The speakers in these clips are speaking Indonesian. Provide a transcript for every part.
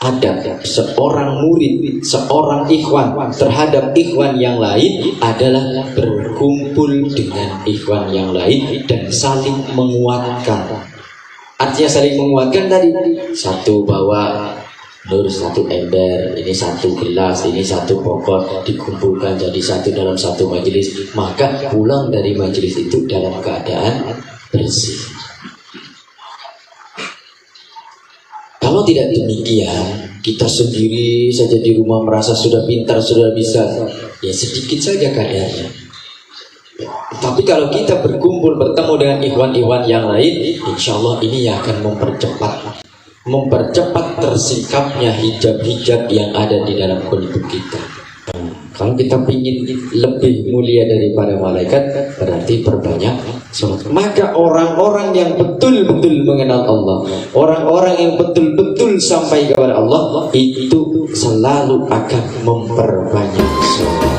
adab seorang murid, seorang ikhwan terhadap ikhwan yang lain adalah berkumpul dengan ikhwan yang lain dan saling menguatkan. Artinya saling menguatkan tadi, satu bawa nur, satu ember, ini satu gelas, ini satu pokok, dikumpulkan jadi satu dalam satu majelis, maka pulang dari majelis itu dalam keadaan bersih. Kalau tidak demikian, kita sendiri saja di rumah merasa sudah pintar, sudah bisa, ya sedikit saja kadarnya. Tapi kalau kita berkumpul bertemu dengan ikhwan-ikhwan yang lain, insya Allah ini akan mempercepat tersingkapnya hijab-hijab yang ada di dalam hidup kita. Kalau kita ingin lebih mulia daripada malaikat, berarti perbanyak sholat. Maka orang-orang yang betul-betul mengenal Allah, orang-orang yang betul-betul sampai kepada Allah, itu selalu akan memperbanyak sholat.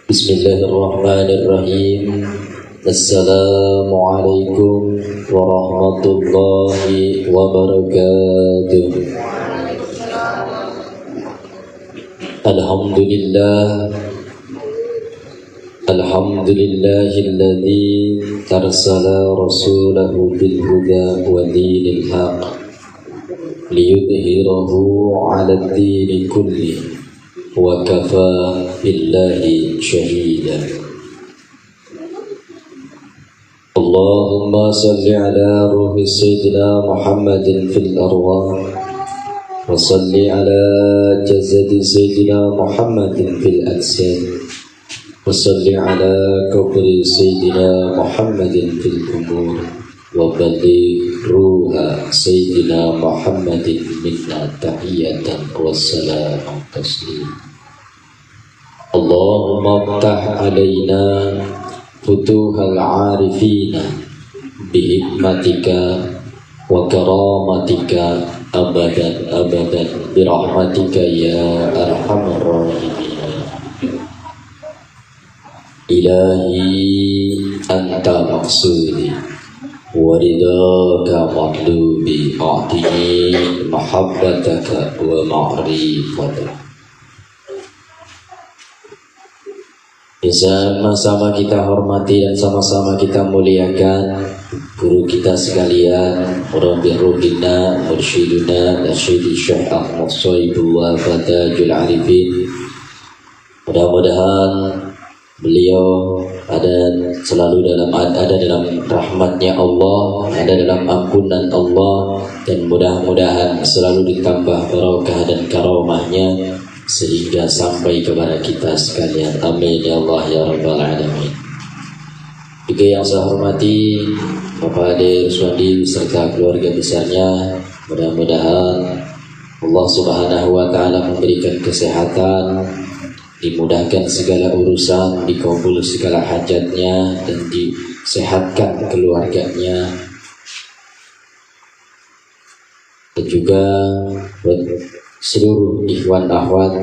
Bismillahirrahmanirrahim. Assalamualaikum warahmatullahi wabarakatuh. Alhamdulillah, alhamdulillahilladzi arsala rasulahu bil huda wa dinil haq liyudhhirahu 'ala ad-dini kullihi wa kafa billahi shahida. Allahumma salli ala ruhi sayyidina Muhammadin fil arwah wa salli ala jasadi sayyidina Muhammadin fil ajsad wa salli ala qabri sayyidina Muhammadin fil qubur wa balligh ruha sayyidina Muhammadin minna tahiyatan wa salam taslim. Allahumma aftah alaina futuhal arifina bihikmatika wa karamatika abadan abadan birahmatika ya arhamar rahimin. Ilahi anta maqsudi wa ridaka matlubi, a'tini mahabbataka wa ma'rifataka. Sama-sama kita hormati dan sama-sama kita muliakan guru kita sekalian, Rabbi Ruhina, Mursyiduna, Syedi Syekh Ahmad Sohibullah Fatajul Arifin. Mudah-mudahan beliau selalu ada dalam rahmatnya Allah, ada dalam ampunan Allah, dan mudah-mudahan selalu ditambah barakah dan karamahnya sehingga sampai kepada kita sekalian. Amin ya Allah ya Rabbal Alamin. Juga yang saya hormati Bapak Ade Ruswandi serta keluarga besarnya, mudah-mudahan Allah Subhanahu wa Ta'ala memberikan kesehatan, dimudahkan segala urusan, dikabul segala hajatnya, dan disehatkan keluarganya. Dan juga buat seluruh ikhwan akhwat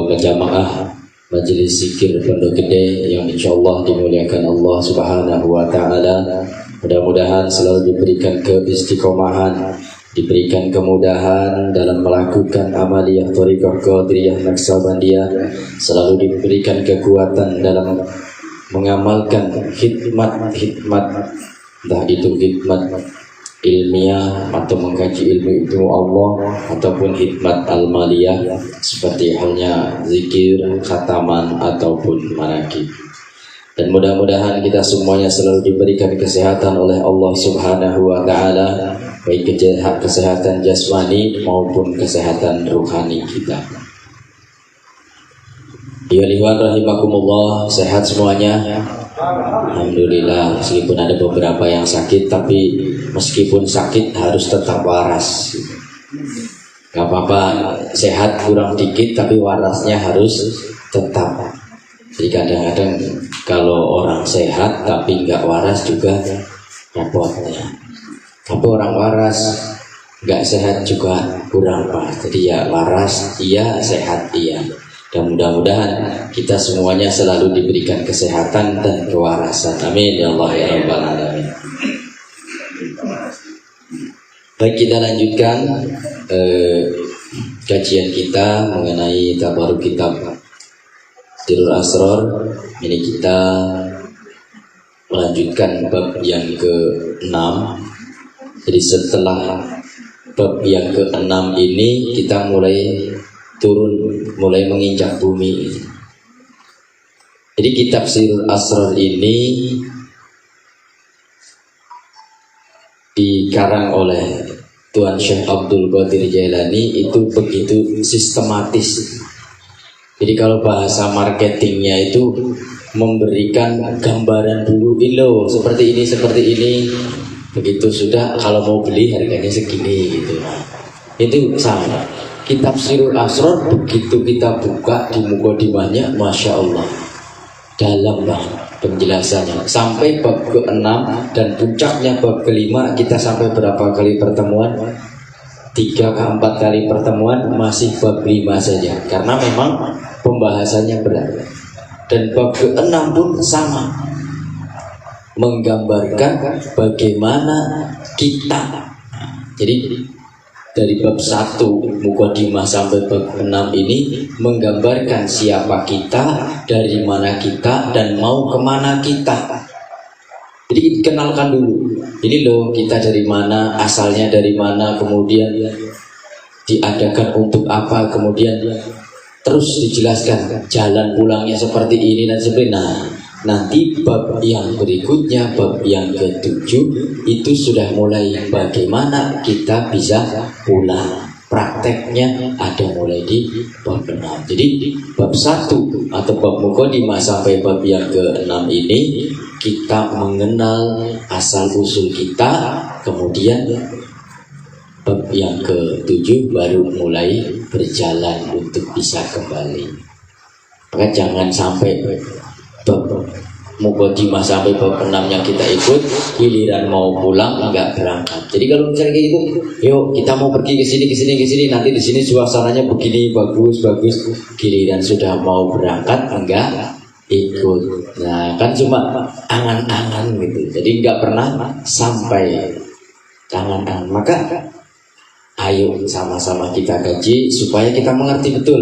berjamaah majelis zikir Pondok Gede yang insyaallah dimuliakan Allah Subhanahu wa Ta'ala. Mudah-mudahan selalu diberikan keistiqomahan, diberikan kemudahan dalam melakukan amaliyah thariqah qadiriyah Naksabandiyah, selalu diberikan kekuatan dalam mengamalkan hikmat, entah itu hikmat ilmiah atau mengkaji ilmu Allah, ataupun hikmat al-maliyah seperti halnya zikir, khataman ataupun manaqib. Dan mudah-mudahan kita semuanya selalu diberikan kesehatan oleh Allah Subhanahu wa Ta'ala, baik kesehatan jasmani maupun kesehatan ruhani kita. Ya rahimakumullah, sehat semuanya. Alhamdulillah, meskipun ada beberapa yang sakit, tapi meskipun sakit harus tetap waras. Gak apa-apa, sehat kurang dikit tapi warasnya harus tetap. Jadi kadang-kadang kalau orang sehat tapi nggak waras juga repotnya. Tapi orang waras nggak sehat juga kurang pas. Jadi ya waras iya, sehat iya. Dan mudah-mudahan kita semuanya selalu diberikan kesehatan dan kewarasan. Amin ya Allah ya Rabbal Alamin. Baik, kita lanjutkan kajian kita mengenai tabaruk kitab Sirrul Asrar. Ini kita melanjutkan bab yang ke-6. Jadi setelah bab yang ke-6 ini kita mulai turun, mulai menginjak bumi. Jadi kitab Sirrul Asrar ini dikarang oleh Tuan Syekh Abdul Qadir Jailani itu begitu sistematis. Jadi kalau bahasa marketingnya itu memberikan gambaran dulu, loh seperti ini, begitu sudah kalau mau beli harganya segini gitu. Itu sama. Kitab Sirrul Asrar begitu kita buka di mukadimahnya, masya Allah, dalam banget penjelasannya sampai bab ke-6 dan puncaknya bab ke-5. Kita sampai berapa kali pertemuan? 3 ke 4 kali pertemuan masih bab 5 saja, karena memang pembahasannya berat. Dan bab ke-6 pun sama, menggambarkan bagaimana kita. Jadi dari bab 1 mukadimah sampai bab 6 ini menggambarkan siapa kita, dari mana kita, dan mau kemana kita. Jadi kenalkan dulu, ini loh kita dari mana, asalnya dari mana, kemudian diadakan untuk apa, kemudian terus dijelaskan jalan pulangnya seperti ini dan seperti. Nah, nanti bab yang berikutnya, bab yang ke-7 itu sudah mulai bagaimana kita bisa pulang. Prakteknya ada mulai di bab 6. Jadi bab 1 atau bab mukadimah sampai bab yang ke-6 ini kita mengenal asal usul kita, kemudian bab yang ke-7 baru mulai berjalan untuk bisa kembali. Maka jangan sampai bab mukadimah sampai bab 6-nya kita ikut, giliran mau pulang enggak berangkat. Jadi kalau misalnya kayak gitu, yuk kita mau pergi ke sini, nanti di sini suasananya begini, bagus, giliran sudah mau berangkat enggak ikut. Nah, kan cuma angan-angan gitu. Jadi enggak pernah sampai angan-angan. Maka ayo sama-sama kita kaji supaya kita mengerti betul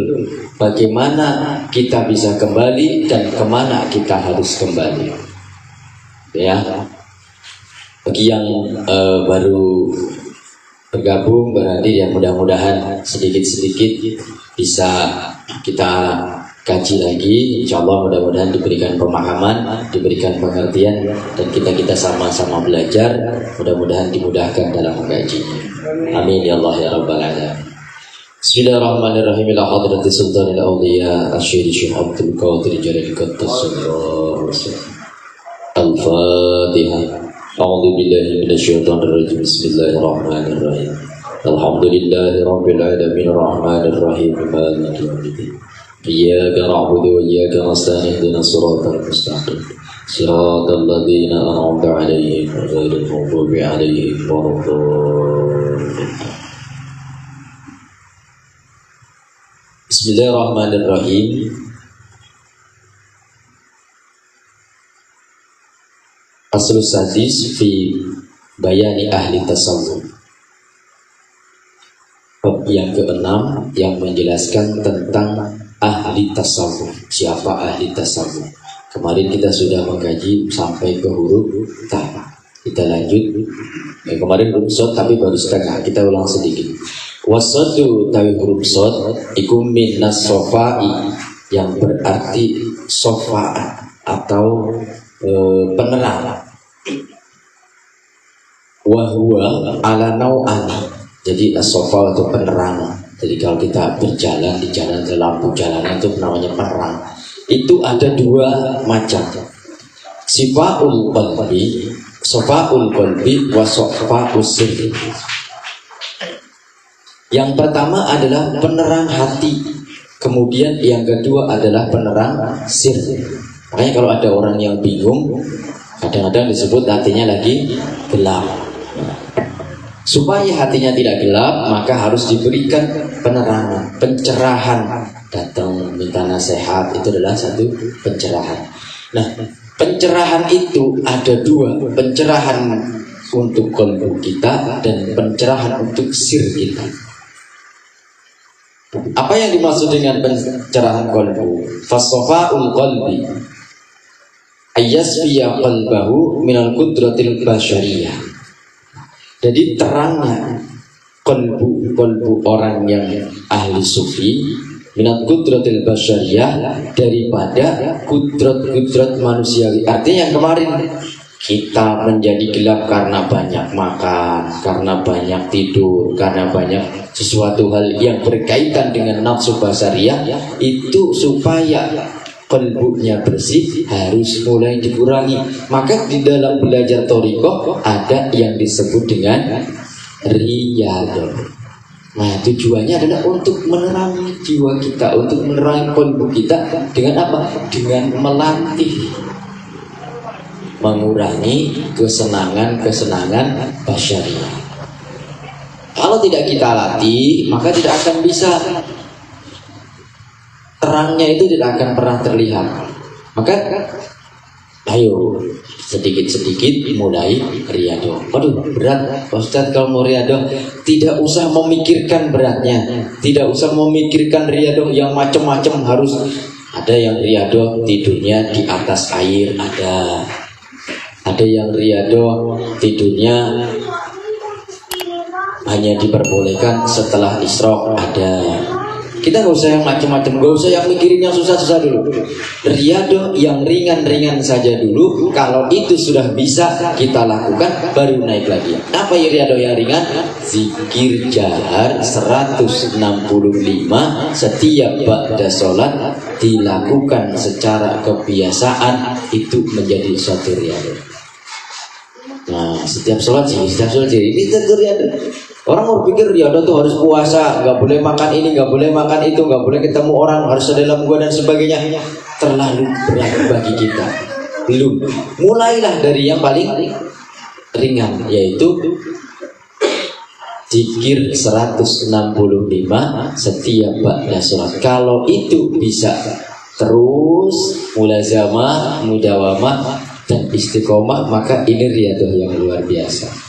bagaimana kita bisa kembali dan kemana kita harus kembali. Ya, bagi yang baru bergabung berarti ya mudah-mudahan sedikit-sedikit bisa kita kaji lagi. Insya Allah mudah-mudahan diberikan pemahaman, diberikan pengertian, dan kita sama-sama belajar. Mudah-mudahan dimudahkan dalam mengkajinya. Amin ya Allah ya Rabbal Alamin. Bismillahirrahmanirrahim. Ila hadrati sultanil awliya Asy-Syaikh Syekh Abdul Qadir Jailani Qaddasallahu Al-Fatihah. A'udzu billahi minasyaitonir rajim. Bismillahirrahmanirrahim. Alhamdulillahi rabbil alamin arrahmanir rahim maliki yaumiddin. Iyyaka na'budu wa iyyaka nasta'in ihdinas siratal mustaqim. Siratal ladzina an'amta 'alaihim ghairil maghdubi 'alaihim waladdallin. Bismillahirrahmanirrahim. Aslus sadis fi bayani ahli tasawuf. Bab yang ke-6 yang menjelaskan tentang ahli tasawuf. Siapa ahli tasawuf? Kemarin kita sudah mengkaji sampai ke huruf ta. Kita lanjut. Kemarin huruf sod tapi baru setengah. Kita ulang sedikit. Wasadu tawi huruf sod iku minas sofai, yang berarti sofa atau penerang. Wahwa ala nau'ani. Jadi as-sofa itu penerang. Jadi kalau kita berjalan di jalan, lampu jalanan itu namanya penerang. Itu ada 2 macam. Sifaul qalbi, sofa'ul qalbi wa sofa'ul sirri. Yang pertama adalah penerang hati. Kemudian yang kedua adalah penerang sirri. Makanya kalau ada orang yang bingung, kadang-kadang disebut hatinya lagi gelap. Supaya hatinya tidak gelap, maka harus diberikan penerangan, pencerahan. Datang meminta nasihat, itu adalah satu pencerahan. Nah, pencerahan itu ada dua, pencerahan untuk qalbu kita dan pencerahan untuk sir kita. Apa yang dimaksud dengan pencerahan qalbu? Fasofa'ul qalbi ayyasfiya qalbahu minal qudratil basyariyah. Jadi terangnya qalbu orang yang ahli sufi minal qudratil basyariyah, daripada kudrat manusiawi. Artinya yang kemarin kita menjadi gelap karena banyak makan, karena banyak tidur, karena banyak sesuatu hal yang berkaitan dengan nafsu basariyah, itu supaya qalbunya bersih harus mulai dikurangi. Maka di dalam belajar thariqah ada yang disebut dengan riyadhah. Nah, tujuannya adalah untuk menerangi jiwa kita, untuk menerangi qalbu kita dengan apa? Dengan melatih, mengurangi kesenangan-kesenangan basyariyah. Kalau tidak kita latih, maka tidak akan bisa, terangnya itu tidak akan pernah terlihat. Maka ayo sedikit-sedikit mulai riyadhah. Waduh, berat Ustaz kalau mau riyadhah. Tidak usah memikirkan beratnya, tidak usah memikirkan riyadhah yang macam-macam. Harus ada yang riyadhah tidurnya di atas air, ada yang riyadhah tidurnya hanya diperbolehkan setelah isyraq, ada. Kita nggak usah yang macam-macam, nggak usah yang mikirin yang susah-susah dulu. Riyadhah yang ringan-ringan saja dulu. Kalau itu sudah bisa kita lakukan, baru naik lagi. Apa ya riyadhah yang ringan? Zikir jahar 165 setiap ba'da sholat, dilakukan secara kebiasaan, itu menjadi suatu riyadhah. Nah, setiap sholat sih, ini tentu riyadhah. Orang berpikir riyadhah tuh harus puasa, nggak boleh makan ini, nggak boleh makan itu, nggak boleh ketemu orang, harus ada dalam gua dan sebagainya. Terlalu berat bagi kita. Belum. Mulailah dari yang paling ringan, yaitu zikir 165 setiap ba'da sholat. Kalau itu bisa terus mulazamah, mudawamah dan istiqomah, maka ini riyadhah yang luar biasa.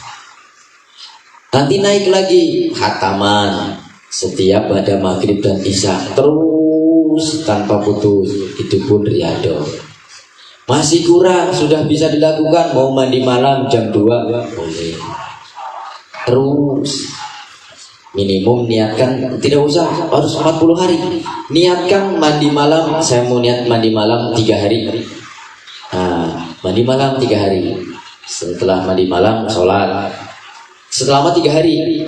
Nanti naik lagi khataman setiap pada maghrib dan isya, terus tanpa putus, itu pun riyadhah. Masih kurang, sudah bisa dilakukan, mau mandi malam jam 2 boleh. Terus minimum niatkan, tidak usah harus 40 hari. Niatkan mandi malam, saya mau niat mandi malam 3 hari. Nah, mandi malam 3 hari. Setelah mandi malam sholat selama 3 hari.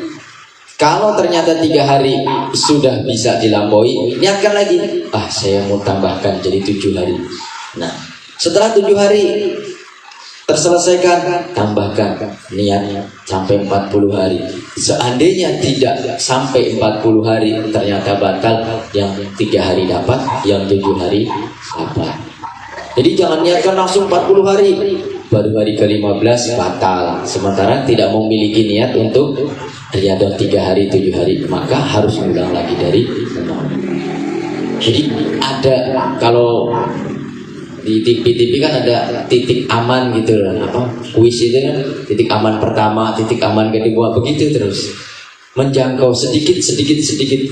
Kalau ternyata 3 hari sudah bisa dilampaui, niatkan lagi, saya mau tambahkan jadi 7 hari. Nah, setelah 7 hari terselesaikan, tambahkan niat sampai 40 hari. Seandainya tidak sampai 40 hari ternyata batal, yang 3 hari dapat, yang 7 hari dapat. Jadi jangan niatkan langsung 40 hari, baru hari ke-15 batal, sementara tidak memiliki niat untuk riyadhah 3 hari 7 hari, maka harus ulang lagi dari nol. Jadi ada, kalau di TV kan ada titik aman gitu loh, kuis itu kan, titik aman pertama, titik aman kedua, begitu terus menjangkau sedikit,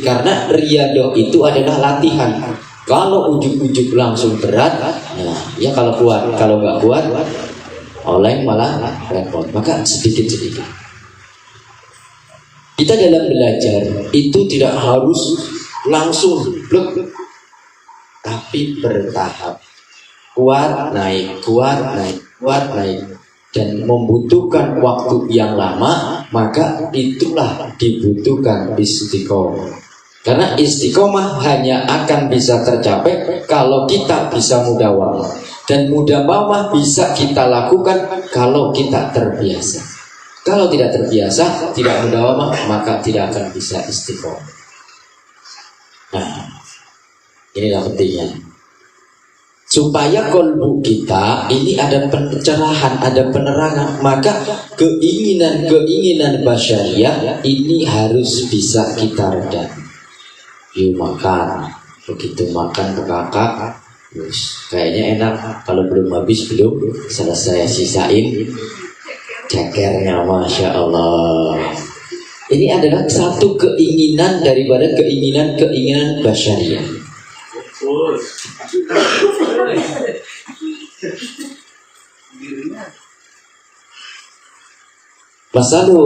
karena riyadhah itu adalah latihan. Kalau ujuk-ujuk langsung berat, nah ya kalau kuat, kalau nggak kuat oleh malah repot. Maka sedikit-sedikit. Kita dalam belajar itu tidak harus langsung blok, tapi bertahap. Kuat naik, dan membutuhkan waktu yang lama, maka itulah dibutuhkan istiqomah. Karena istiqomah hanya akan bisa tercapai kalau kita bisa mudawamah, dan mudawamah bisa kita lakukan kalau kita terbiasa. Kalau tidak terbiasa, tidak mudawamah, maka tidak akan bisa istiqomah. Nah, inilah pentingnya. Supaya qalbu kita ini ada pencerahan, ada penerangan, maka keinginan basyariyah ini harus bisa kita redam. Yuk makan, Begitu makan ke kakak, kayaknya enak. Kalau belum habis, belum selesai, sisain cekernya. Masya Allah. Ini adalah satu keinginan daripada keinginan basyariah. Masalu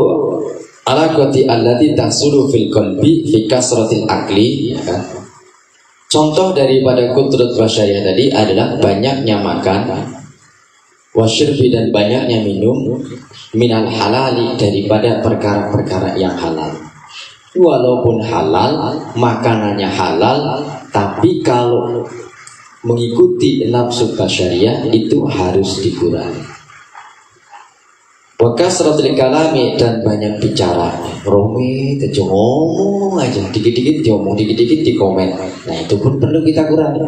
alaqati allati tahsulu fil qalbi fi kasratil akli, ya kan? Contoh daripada kudrat basyariah tadi adalah banyaknya makan, wasyirbi dan banyaknya minum, minal halali daripada perkara-perkara yang halal. Walaupun halal, makanannya halal, tapi kalau mengikuti nafsu basyariah itu harus dikurangi. Wa kasratul kalami dan banyak bicara, romi, ngomong aja, dikit-dikit diomong, dikit-dikit di komen. Nah itu pun perlu kita kurangi.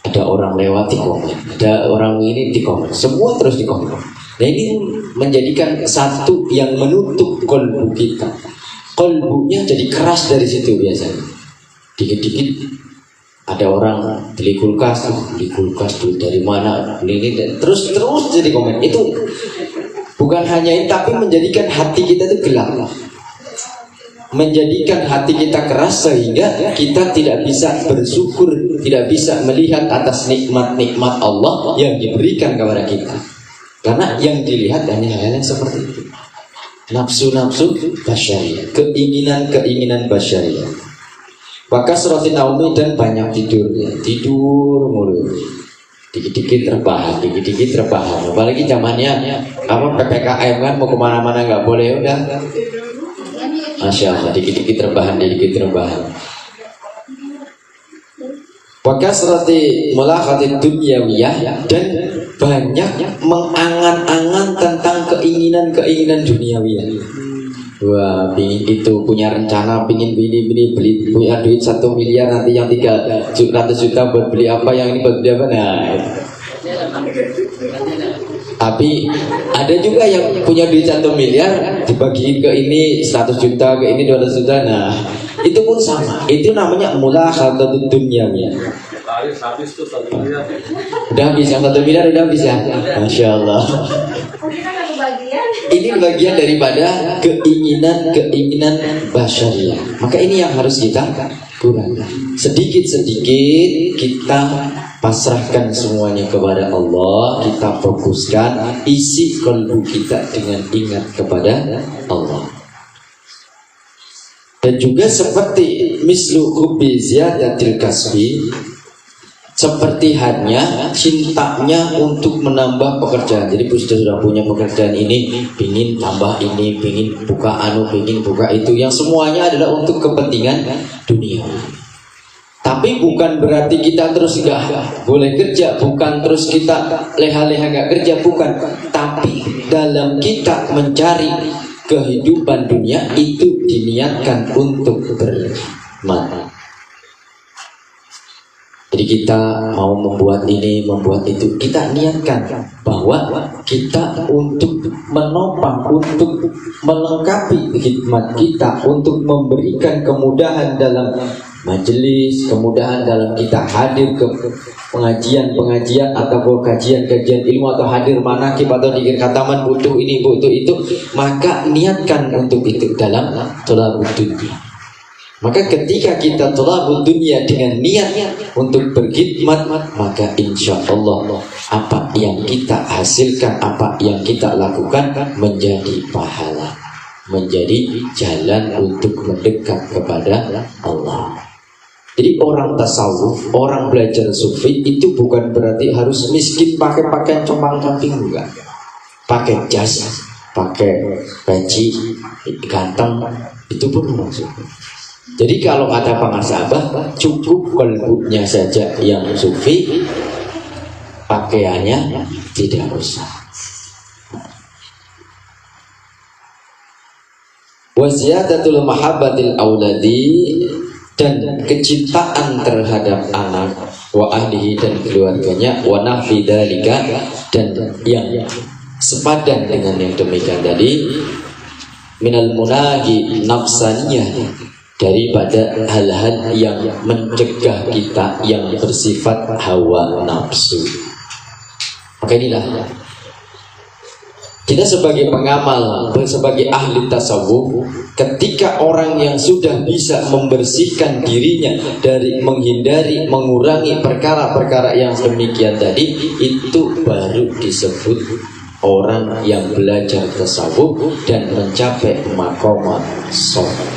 Ada orang lewat di komen, ada orang ini di komen, semua terus di komen. Nah ini menjadikan satu yang menutup kolbu kita. Kolbunya jadi keras dari situ biasanya. Dikit-dikit ada orang beli kulkas tuh dari mana, beli ini, terus jadi komen. Itu bukan hanya itu, tapi menjadikan hati kita itu gelap, menjadikan hati kita keras sehingga kita tidak bisa bersyukur, tidak bisa melihat atas nikmat-nikmat Allah yang diberikan kepada kita. Karena yang dilihat hanya hal yang seperti itu, nafsu-nafsu basyariah, keinginan basyariah. Maka suratin naumi dan banyak tidur mulu. Dikit-dikit rebahan. Apalagi zamannya PPKM kan, mau kemana-mana nggak boleh, udah. Masya Allah, dikit-dikit rebahan. Wakasrati mulakhatin dunyawiyah, dan banyak mengangan-angan tentang keinginan duniawiyah. Wah, pingin itu, punya rencana, pingin beli, punya duit 1 miliar, nanti yang 300 juta buat beli apa, yang ini buat beli apa. Nah, tapi ada juga yang punya duit 1 miliar dibagiin ke ini 100 juta, ke ini 200 juta. Nah, itu pun sama. Itu namanya mulakhatul dunyawiyah. Habis tuh 1 miliar. Udah habis, yang 1 miliar udah habis ya. Masya Allah. Ini bagian daripada keinginan basyariah. Maka ini yang harus kita kurangi. Sedikit-sedikit kita pasrahkan semuanya kepada Allah. Kita fokuskan, isi kalbu kita dengan ingat kepada Allah. Dan juga seperti mislu hubbi ziyadatil kasbi, seperti hanya cintanya untuk menambah pekerjaan. Jadi sudah punya pekerjaan ini, pingin tambah ini, pingin buka pingin buka itu, yang semuanya adalah untuk kepentingan dunia. Tapi bukan berarti kita terus nggak boleh kerja, bukan terus kita leha-leha nggak kerja, bukan. Tapi dalam kita mencari kehidupan dunia itu diniatkan untuk bermanfaat. Jadi kita mau membuat ini, membuat itu, kita niatkan bahwa kita untuk menopang, untuk melengkapi khidmat kita, untuk memberikan kemudahan dalam majelis, kemudahan dalam kita hadir ke pengajian atau kajian ilmu, atau hadir manakib atau dikir khataman, butuh ini, butuh itu, maka niatkan untuk itu dalam thalabud dunya. Maka ketika kita thalabud dunya dengan niat untuk berkhidmat, maka insya Allah apa yang kita hasilkan, apa yang kita lakukan menjadi pahala, menjadi jalan untuk mendekat kepada Allah. Jadi orang tasawuf, orang belajar sufi itu bukan berarti harus miskin pakai pakaian compang-camping, bukan. Pakai jas, pakai peci, ganteng, itu pun maksudnya. Jadi kalau kata pengasabah, cukup kalbunya saja yang sufi, pakaiannya tidak usah. Wa ziyadatul mahabbatil auladi, dan kecintaan terhadap anak, wa ahlihi dan keluarganya, wa nahfi dzalika, dan yang sepadan dengan yang demikian tadi, minal munahi nafsaniyah, daripada hal-hal yang mencegah kita yang bersifat hawa nafsu. Maka inilah kita sebagai pengamal, sebagai ahli tasawuf, ketika orang yang sudah bisa membersihkan dirinya dari menghindari, mengurangi perkara-perkara yang demikian tadi, itu baru disebut orang yang belajar tasawuf dan mencapai maqamat shalah.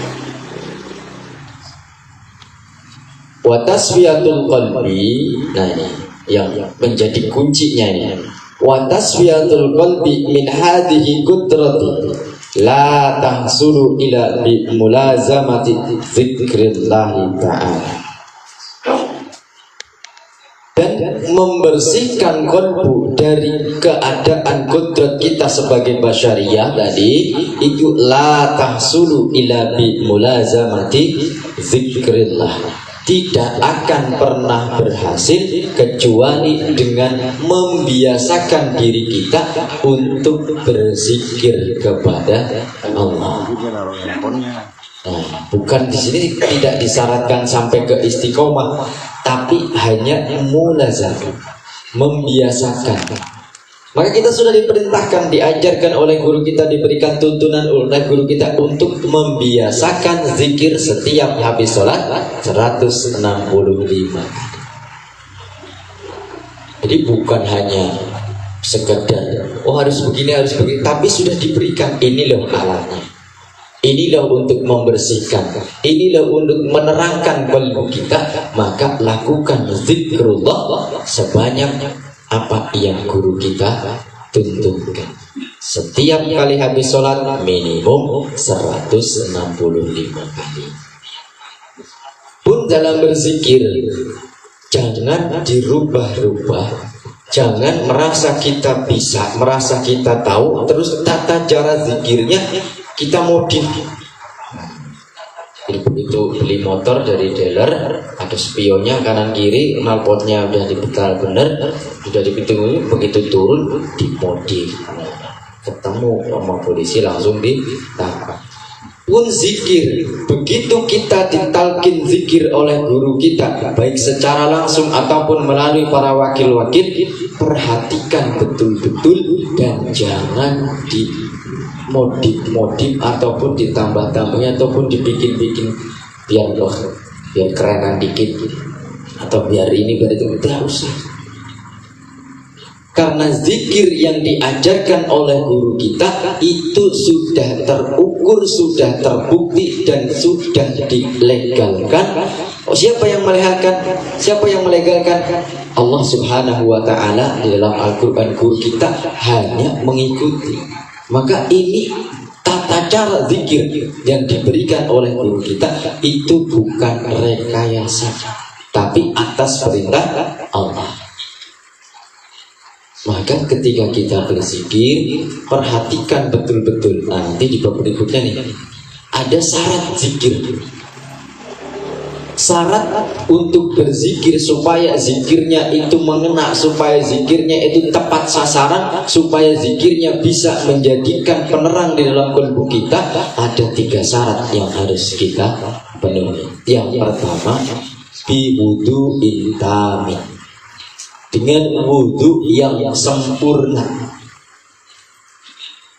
Wa tasfiyatul qalbi, nah ini yang menjadi kuncinya ini. Wa tasfiyatul qalbi min hadhihi qudrati la tahsulu ila bi mulazamati dzikrillah ta'ala. Dan membersihkan qalbu dari keadaan kudrat kita sebagai basyariyah tadi itu la tahsulu ila bi mulazamati dzikrillah, tidak akan pernah berhasil kecuali dengan membiasakan diri kita untuk berzikir kepada Allah. Nah, bukan di sini tidak disyaratkan sampai ke istiqomah, tapi hanya mulazamah, membiasakan. Maka kita sudah diperintahkan, diajarkan oleh guru kita, diberikan tuntunan oleh guru kita untuk membiasakan zikir setiap habis sholat 165. Jadi bukan hanya sekedar harus begini, tapi sudah diberikan, ini loh alatnya, inilah untuk membersihkan, inilah untuk menerangkan qalbu kita. Maka lakukan zikrullah sebanyak apa yang guru kita tuntunkan. Setiap kali habis sholat minimum 165 kali. Pun dalam berzikir jangan dirubah-rubah, jangan merasa kita bisa, merasa kita tahu, terus tata cara zikirnya kita modif. Jadi begitu beli motor dari dealer, ada spionnya kanan kiri, knalpotnya udah dibetal bener, sudah dipitung, begitu turun dimodif, ketemu sama polisi langsung ditangkap. Pun zikir, begitu kita ditalkin zikir oleh guru kita, baik secara langsung ataupun melalui para wakil-wakil, perhatikan betul-betul dan jangan modif ataupun ditambah-tambahnya ataupun dibikin-bikin biar kerenan dikit atau biar ini biar itu, tidak usah. Karena zikir yang diajarkan oleh guru kita itu sudah terukur, sudah terbukti dan sudah dilegalkan. Siapa yang melegalkan? Siapa yang melegalkan? Allah Subhanahu wa ta'ala di dalam Al-Quran. Guru kita hanya mengikuti. Maka ini tata cara zikir yang diberikan oleh guru kita itu bukan rekayasa, tapi atas perintah Allah. Maka ketika kita berzikir, perhatikan betul-betul. Nanti di bab berikutnya nih ada syarat zikir. Syarat untuk berzikir supaya zikirnya itu mengena, supaya zikirnya itu tepat sasaran, supaya zikirnya bisa menjadikan penerang di dalam kalbu kita, ada 3 syarat yang harus kita penuhi. Yang pertama, biwudu intami, dengan wudu yang sempurna.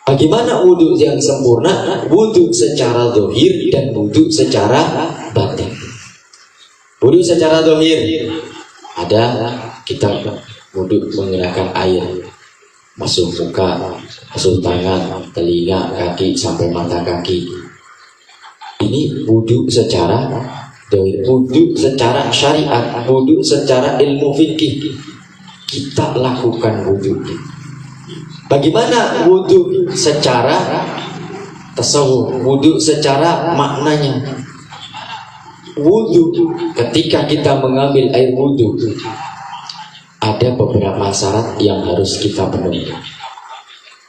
Bagaimana wudu yang sempurna? Wudu secara zahir dan wudu secara batin. Wudu secara zahir ada kita wudu menggunakan air, basuh muka, basuh tangan, telinga, kaki sampai mata kaki. Ini wudu secara zahir, wudu secara syariat, wudu secara ilmu fikih. Kita lakukan wudu. Bagaimana wudu secara tasawuf, wudu secara maknanya? Wudu, ketika kita mengambil air wudu, ada beberapa syarat yang harus kita penuhi.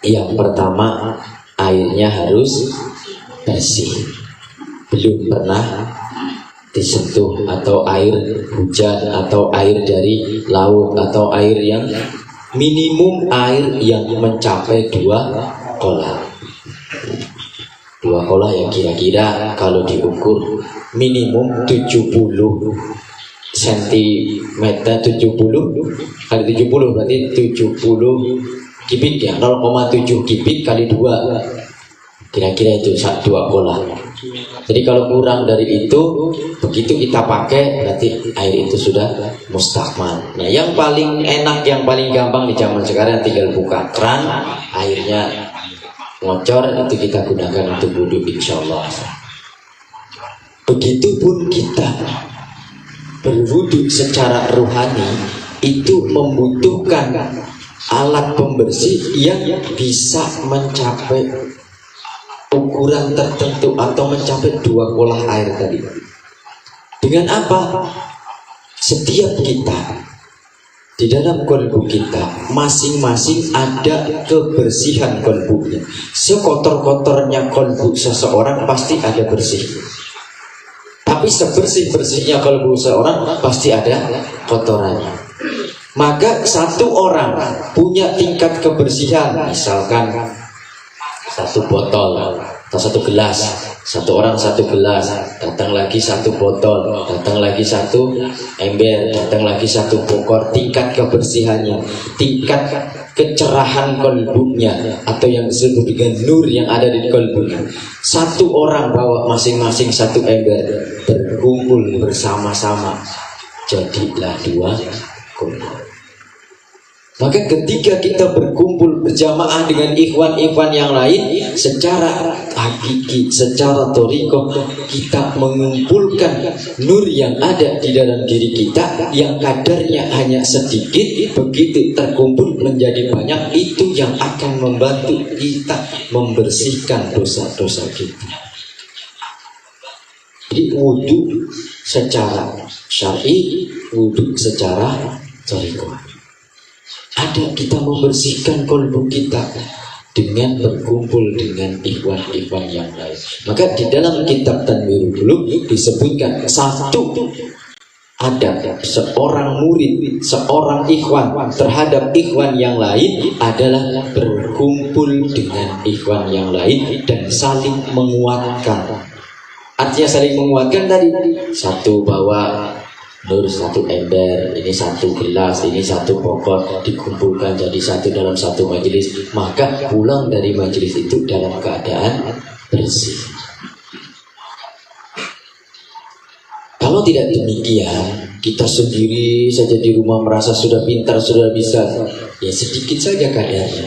Yang pertama, airnya harus bersih, belum pernah disentuh, atau air hujan, atau air dari laut, atau air yang minimum air yang mencapai 2 kolam. Dua kolah yang kira-kira kalau diukur minimum 70 cm, 70 kali 70 berarti 70 kubik ya, 0,7 kubik kali 2, kira-kira itu 2 kolah. Jadi kalau kurang dari itu, begitu kita pakai berarti air itu sudah mustakmal. Nah, yang paling enak, yang paling gampang di zaman sekarang tinggal buka keran, airnya ngocor, itu kita gunakan untuk wudhu insyaallah. Begitupun kita berwudhu secara rohani itu membutuhkan alat pembersih yang bisa mencapai ukuran tertentu atau mencapai 2 kolah air tadi. Dengan apa? Setiap kita di dalam kolbu kita masing-masing ada kebersihan kolbunya. Sekotor-kotornya kolbu seseorang pasti ada bersih. Tapi sebersih-bersihnya kolbu seseorang pasti ada kotorannya. Maka satu orang punya tingkat kebersihan, misalkan 1 botol atau 1 gelas, satu orang 1 gelas, datang lagi 1 botol, datang lagi 1 ember, datang lagi 1 pokor. Tingkat kebersihannya, tingkat kecerahan kolbunya atau yang disebut dengan nur yang ada di kolbunya. Satu orang bawa masing-masing 1 ember, berkumpul bersama-sama, jadilah 2 kolah. Maka ketika kita berkumpul berjamaah dengan ikhwan-ikhwan yang lain, secara hakiki, secara thariqah, kita mengumpulkan nur yang ada di dalam diri kita yang kadarnya hanya sedikit, begitu terkumpul menjadi banyak, itu yang akan membantu kita membersihkan dosa-dosa kita. Jadi wudhu secara syar'i, wudhu secara thariqah. Ada kita membersihkan kolbu kita dengan berkumpul dengan ikhwan-ikhwan yang lain. Maka di dalam kitab Tanwirul Qulub disebutkan satu adab seorang murid, seorang ikhwan terhadap ikhwan yang lain adalah berkumpul dengan ikhwan yang lain dan saling menguatkan. Artinya saling menguatkan tadi, satu bawa nur 1 ember, ini 1 gelas, ini 1 pokok, dikumpulkan jadi satu dalam satu majelis, maka pulang dari majelis itu dalam keadaan bersih. Kalau tidak demikian, kita sendiri saja di rumah merasa sudah pintar, sudah bisa, ya sedikit saja kadarnya.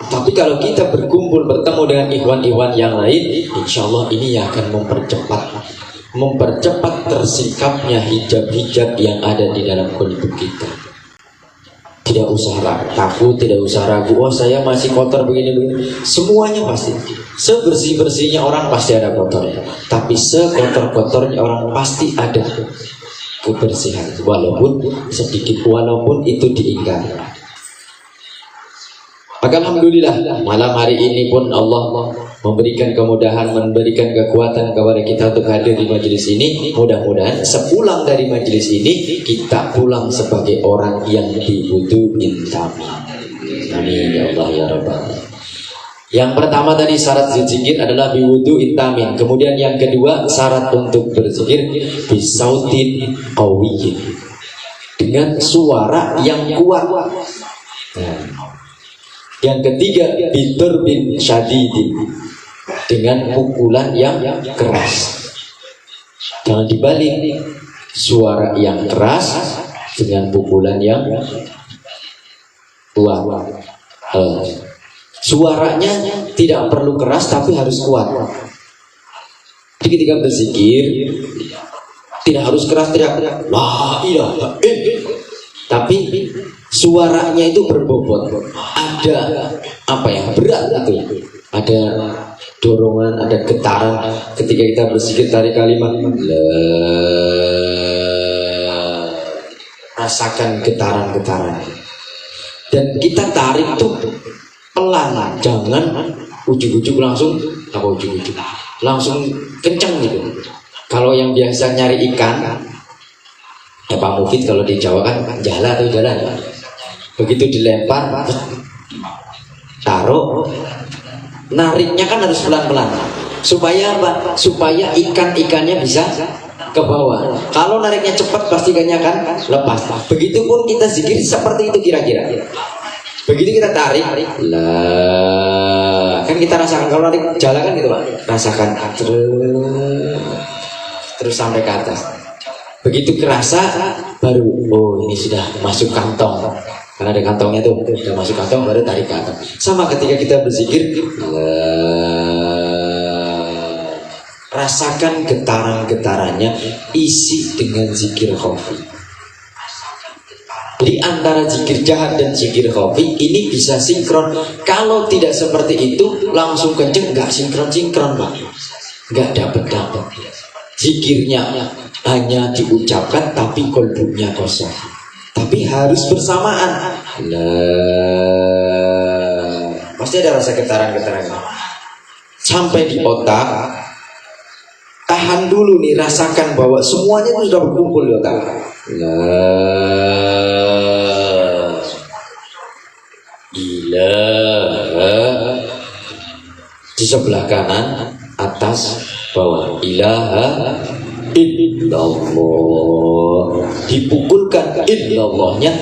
Tapi kalau kita berkumpul bertemu dengan ikhwan-ikhwan yang lain, insya Allah ini akan mempercepat tersikapnya hijab-hijab yang ada di dalam kolbu kita. Tidak usah takut, tidak usah ragu, oh saya masih kotor begini-begini. Semuanya pasti, sebersih-bersihnya orang pasti ada kotornya, tapi sekotor-kotornya orang pasti ada kebersihan, walaupun sedikit, walaupun itu diingkari. Maka alhamdulillah malam hari ini pun Allah memberikan kemudahan, memberikan kekuatan kepada kita untuk hadir di majelis ini. Mudah-mudahan sepulang dari majelis ini kita pulang sebagai orang yang diwudhu intamin. Amin ya Allah ya Rabbal. Yang pertama tadi syarat berzikir adalah biwudhu intamin. Kemudian yang kedua syarat untuk berzikir bisautin qawiyyin, dengan suara yang kuat. Yang ketiga bidur bin syadidin, dengan pukulan yang keras. Jangan dibalik, suara yang keras dengan pukulan yang kuat. Suaranya tidak perlu keras tapi harus kuat. Jadi ketika berzikir tidak harus keras teriak la ilaha illallah, tapi suaranya itu berbobot, ada apa ya, berat gitu, ada dorongan, ada getaran ketika kita berzikir dari kalimat rasakan getaran-getaran, dan kita tarik tuh pelan, jangan ujuk-ujuk langsung langsung kencang gitu. Kalau yang biasa nyari ikan, ya Pak Mufid kalau di Jawa kan jala atau jalan, begitu dilempar taruh nariknya kan harus pelan-pelan. Supaya apa? Supaya ikan-ikannya bisa ke bawah. Kalau nariknya cepat pasti ikannya akan lepas. Begitupun kita zikir seperti itu kira-kira. Begitu kita tarik, lah kan kita rasakan kalau narik jalan kan gitu Pak, rasakan terus sampai ke atas. Begitu kerasa baru oh ini sudah masuk kantong. Karena ada kantongnya tuh, sudah masuk kantong baru tarik ke atas. Sama ketika kita berzikir, rasakan getaran-getarannya, isi dengan zikir khafi. Jadi antara zikir jahar dan zikir khafi ini bisa sinkron. Kalau tidak seperti itu langsung kenceng, nggak sinkron-sinkron Pak, nggak dapat. Zikirnya hanya diucapkan tapi kolbunya kosong. Tapi harus bersamaan. Pasti ada rasa getaran-getaran sampai di otak. Tahan dulu nih, rasakan bahwa semuanya itu sudah berkumpul di otak. La ilaha di sebelah kanan, atas, bawah. Ilaha illallah. Dipukulkan illallahnya,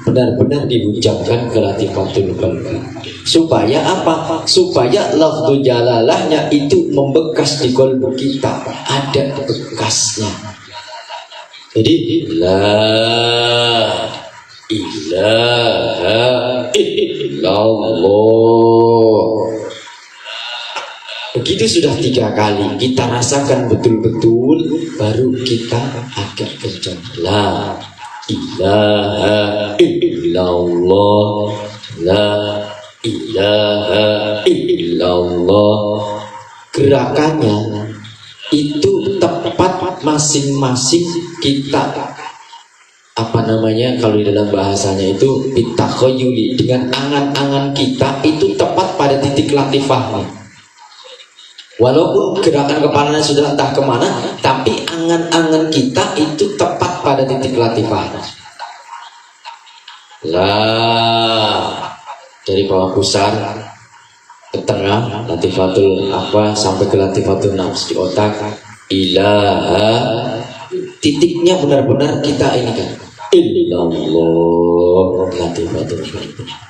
benar-benar diucapkan ke latifatul qalbi. Supaya apa? Supaya lafzu jalalahnya itu membekas di qalbu kita, ada bekasnya. Jadi la ilaha illallah. Begitu sudah 3 kali kita rasakan betul-betul, baru kita agak kencang. La ilaha illallah, la ilaha illallah. Gerakannya itu tepat masing-masing kita, apa namanya kalau di dalam bahasanya itu bitakhoyuli, dengan angan-angan kita itu tepat pada titik latifahnya. Walaupun gerakan kepalanya sudah entah kemana, tapi angan-angan kita itu tepat pada titik latifahnya. Lah dari bawah pusar ke tengah, latifatul apa sampai ke latifatul nafs di otak. Ilaha, titiknya benar-benar kita ini kan illallah, latifatul nafs.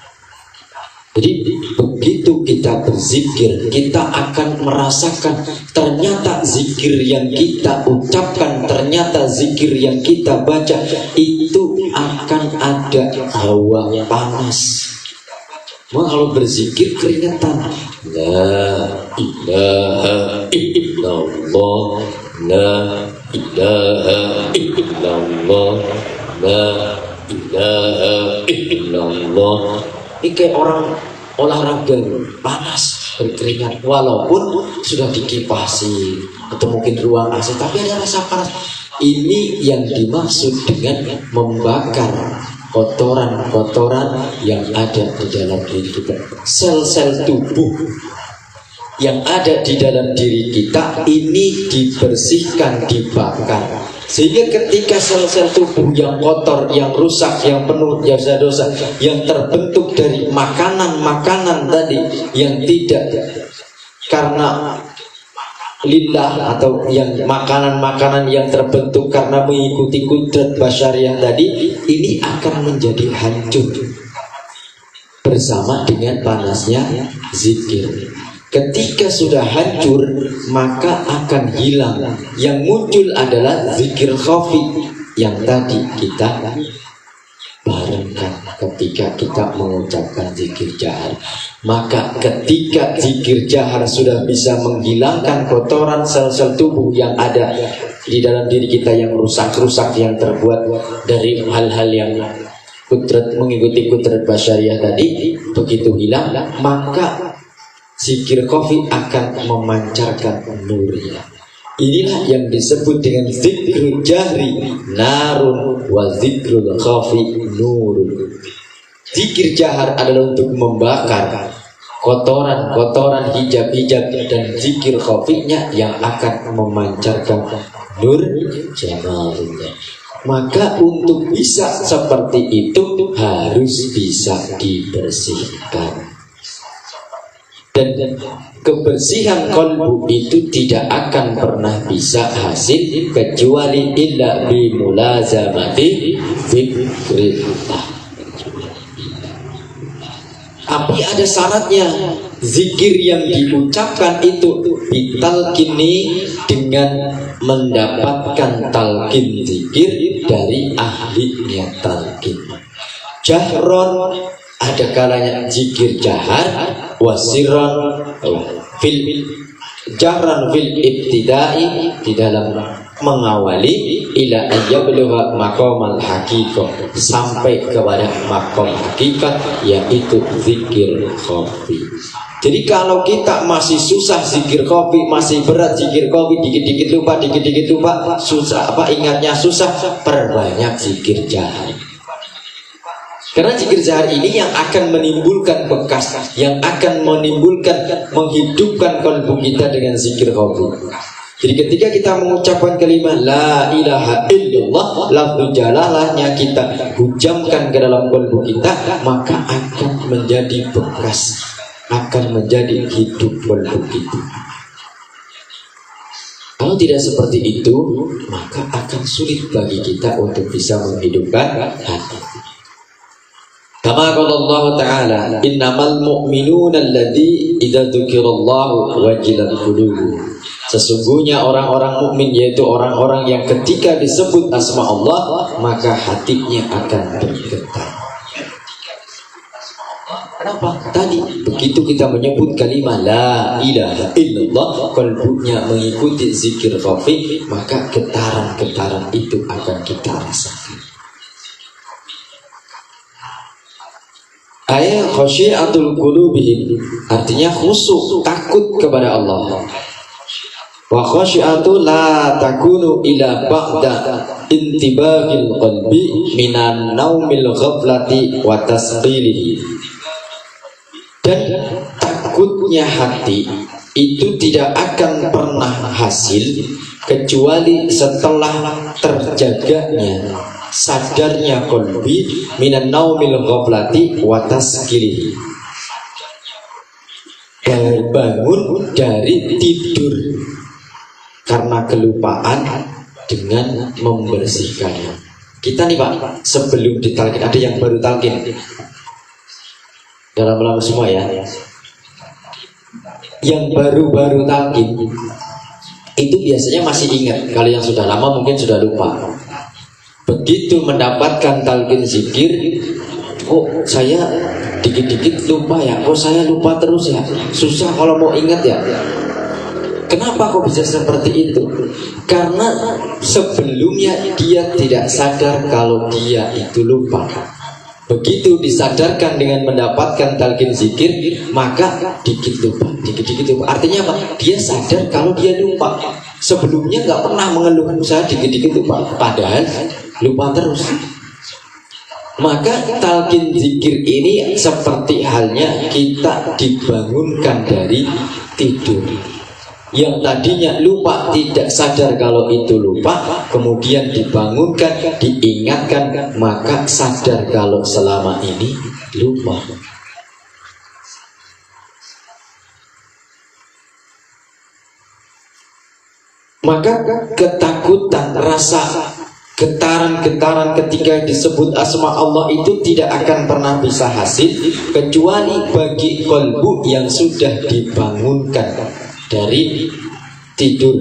Jadi begitu kita berzikir, kita akan merasakan ternyata zikir yang kita ucapkan, ternyata zikir yang kita baca itu akan ada hawa panas. Mau kalau berzikir keringetan. La ilaha illallah, la ilaha illallah, la ilaha illallah. Ini kayak orang olahraga panas, berkeringat, walaupun sudah dikipasi atau mungkin ruang AC, tapi ada rasa panas. Ini yang dimaksud dengan membakar kotoran-kotoran yang ada di dalam diri kita. Sel-sel tubuh yang ada di dalam diri kita ini dibersihkan, dibakar. Sehingga ketika sel-sel tubuh yang kotor, yang rusak, yang penuh dosa-dosa, yang terbentuk dari makanan-makanan tadi yang tidak karena lillah, atau yang makanan-makanan yang terbentuk karena mengikuti kudrat basyariah tadi, ini akan menjadi hancur bersama dengan panasnya zikir. Ketika sudah hancur, maka akan hilang. Yang muncul adalah zikir khafi yang tadi kita barengkan ketika kita mengucapkan zikir jahar. Maka ketika zikir jahar sudah bisa menghilangkan kotoran sel-sel tubuh yang ada di dalam diri kita yang rusak-rusak, yang terbuat dari hal-hal yang mengikuti kudrat basyariah tadi, begitu hilang, maka zikir khafi akan memancarkan nurnya. Inilah yang disebut dengan zikrul jahri narun wa zikrul khafi nurun. Zikir jahar adalah untuk membakar kotoran-kotoran, hijab-hijab, dan zikir khafinya yang akan memancarkan nur jamalnya. Maka untuk bisa seperti itu harus bisa dibersihkan. Dan kebersihan qalbu itu tidak akan pernah bisa hasil kecuali illa bi mulazamati zikrillah. Tapi ada syaratnya. Zikir yang diucapkan itu ditalkini dengan mendapatkan talqin zikir dari ahlinya talqin. Jahron, ada kalanya zikir jahar, wasiron fil jahran fil ibtidai, di dalam mengawali ila ayyabluha maqamal haqiqah, sampai kepada maqam hakikat, yaitu zikir khafi. Jadi kalau kita masih susah zikir khafi, masih berat zikir khafi, dikit-dikit lupa, susah ingatnya susah, perbanyak zikir jahar. Karena zikir jahar ini yang akan menimbulkan bekas, yang akan menghidupkan kalbu kita dengan zikir khafi. Jadi ketika kita mengucapkan kalimat la ilaha illallah, lafzu jalalahnya kita hujamkan ke dalam kalbu kita, maka akan menjadi bekas, akan menjadi hidup kalbu kita. Kalau tidak seperti itu, maka akan sulit bagi kita untuk bisa menghidupkan hati. Kama qala Allah Ta'ala, innamal mu'minuna alladzi idza dzukirallahu wajilat qulubuhum. Sesungguhnya orang-orang mukmin yaitu orang-orang yang ketika disebut asma Allah maka hatinya akan bergetar. Kenapa? Tadi begitu kita menyebut kalimat la ilaha illallah, kalbunya mengikuti zikir khafi, maka getaran-getaran itu akan kita rasakan. Ayat khasyiatul qulubihim, artinya khusyuk, takut kepada Allah. Wa khasyiatu la takunu ila ba'da intibahil qalbi minan naumil ghaflati wa tasqilihi. Dan takutnya hati itu tidak akan pernah hasil kecuali setelah terjaganya, sadarnya qalbi minan naumil ghaflati wa tasqilihi, bangun dari tidur karena kelupaan dengan membersihkannya. Kita nih Pak, sebelum ditalkin, ada yang baru talkin dalam ulang semua ya. Yang baru-baru talkin itu biasanya masih ingat, kalau yang sudah lama mungkin sudah lupa. Begitu mendapatkan talkin zikir, kok saya dikit-dikit lupa ya, kok saya lupa terus ya, susah kalau mau ingat ya. Kenapa kok bisa seperti itu? Karena sebelumnya dia tidak sadar kalau dia itu lupa. Begitu disadarkan dengan mendapatkan talqin zikir, maka dikit lupa. Artinya apa? Dia sadar kalau dia lupa. Sebelumnya nggak pernah mengeluh, saya dikit-dikit lupa. Padahal lupa terus. Maka talqin zikir ini seperti halnya kita dibangunkan dari tidur. Yang tadinya lupa, tidak sadar kalau itu lupa, kemudian dibangunkan, diingatkan, maka sadar kalau selama ini lupa. Maka ketakutan, rasa getaran-getaran ketika disebut asma Allah itu tidak akan pernah bisa hasil kecuali bagi qalbu yang sudah dibangunkan dari tidur,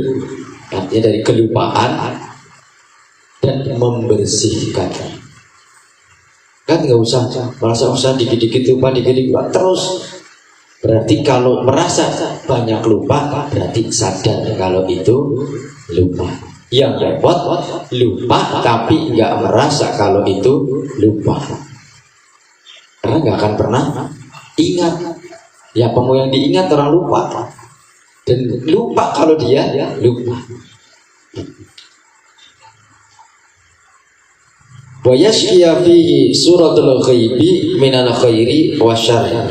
artinya dari kelupaan, dan membersihkan. Kan nggak usah merasa dikit-dikit lupa terus. Berarti kalau merasa banyak lupa, berarti sadar kalau itu lupa. Yang repot lupa tapi nggak merasa kalau itu lupa, karena nggak akan pernah ingat. Ya mau yang diingat orang lupa. Dan lupa kalau dia lupa. Wa yashkiya fihi suratul ghaibi minal khairi wasyarri.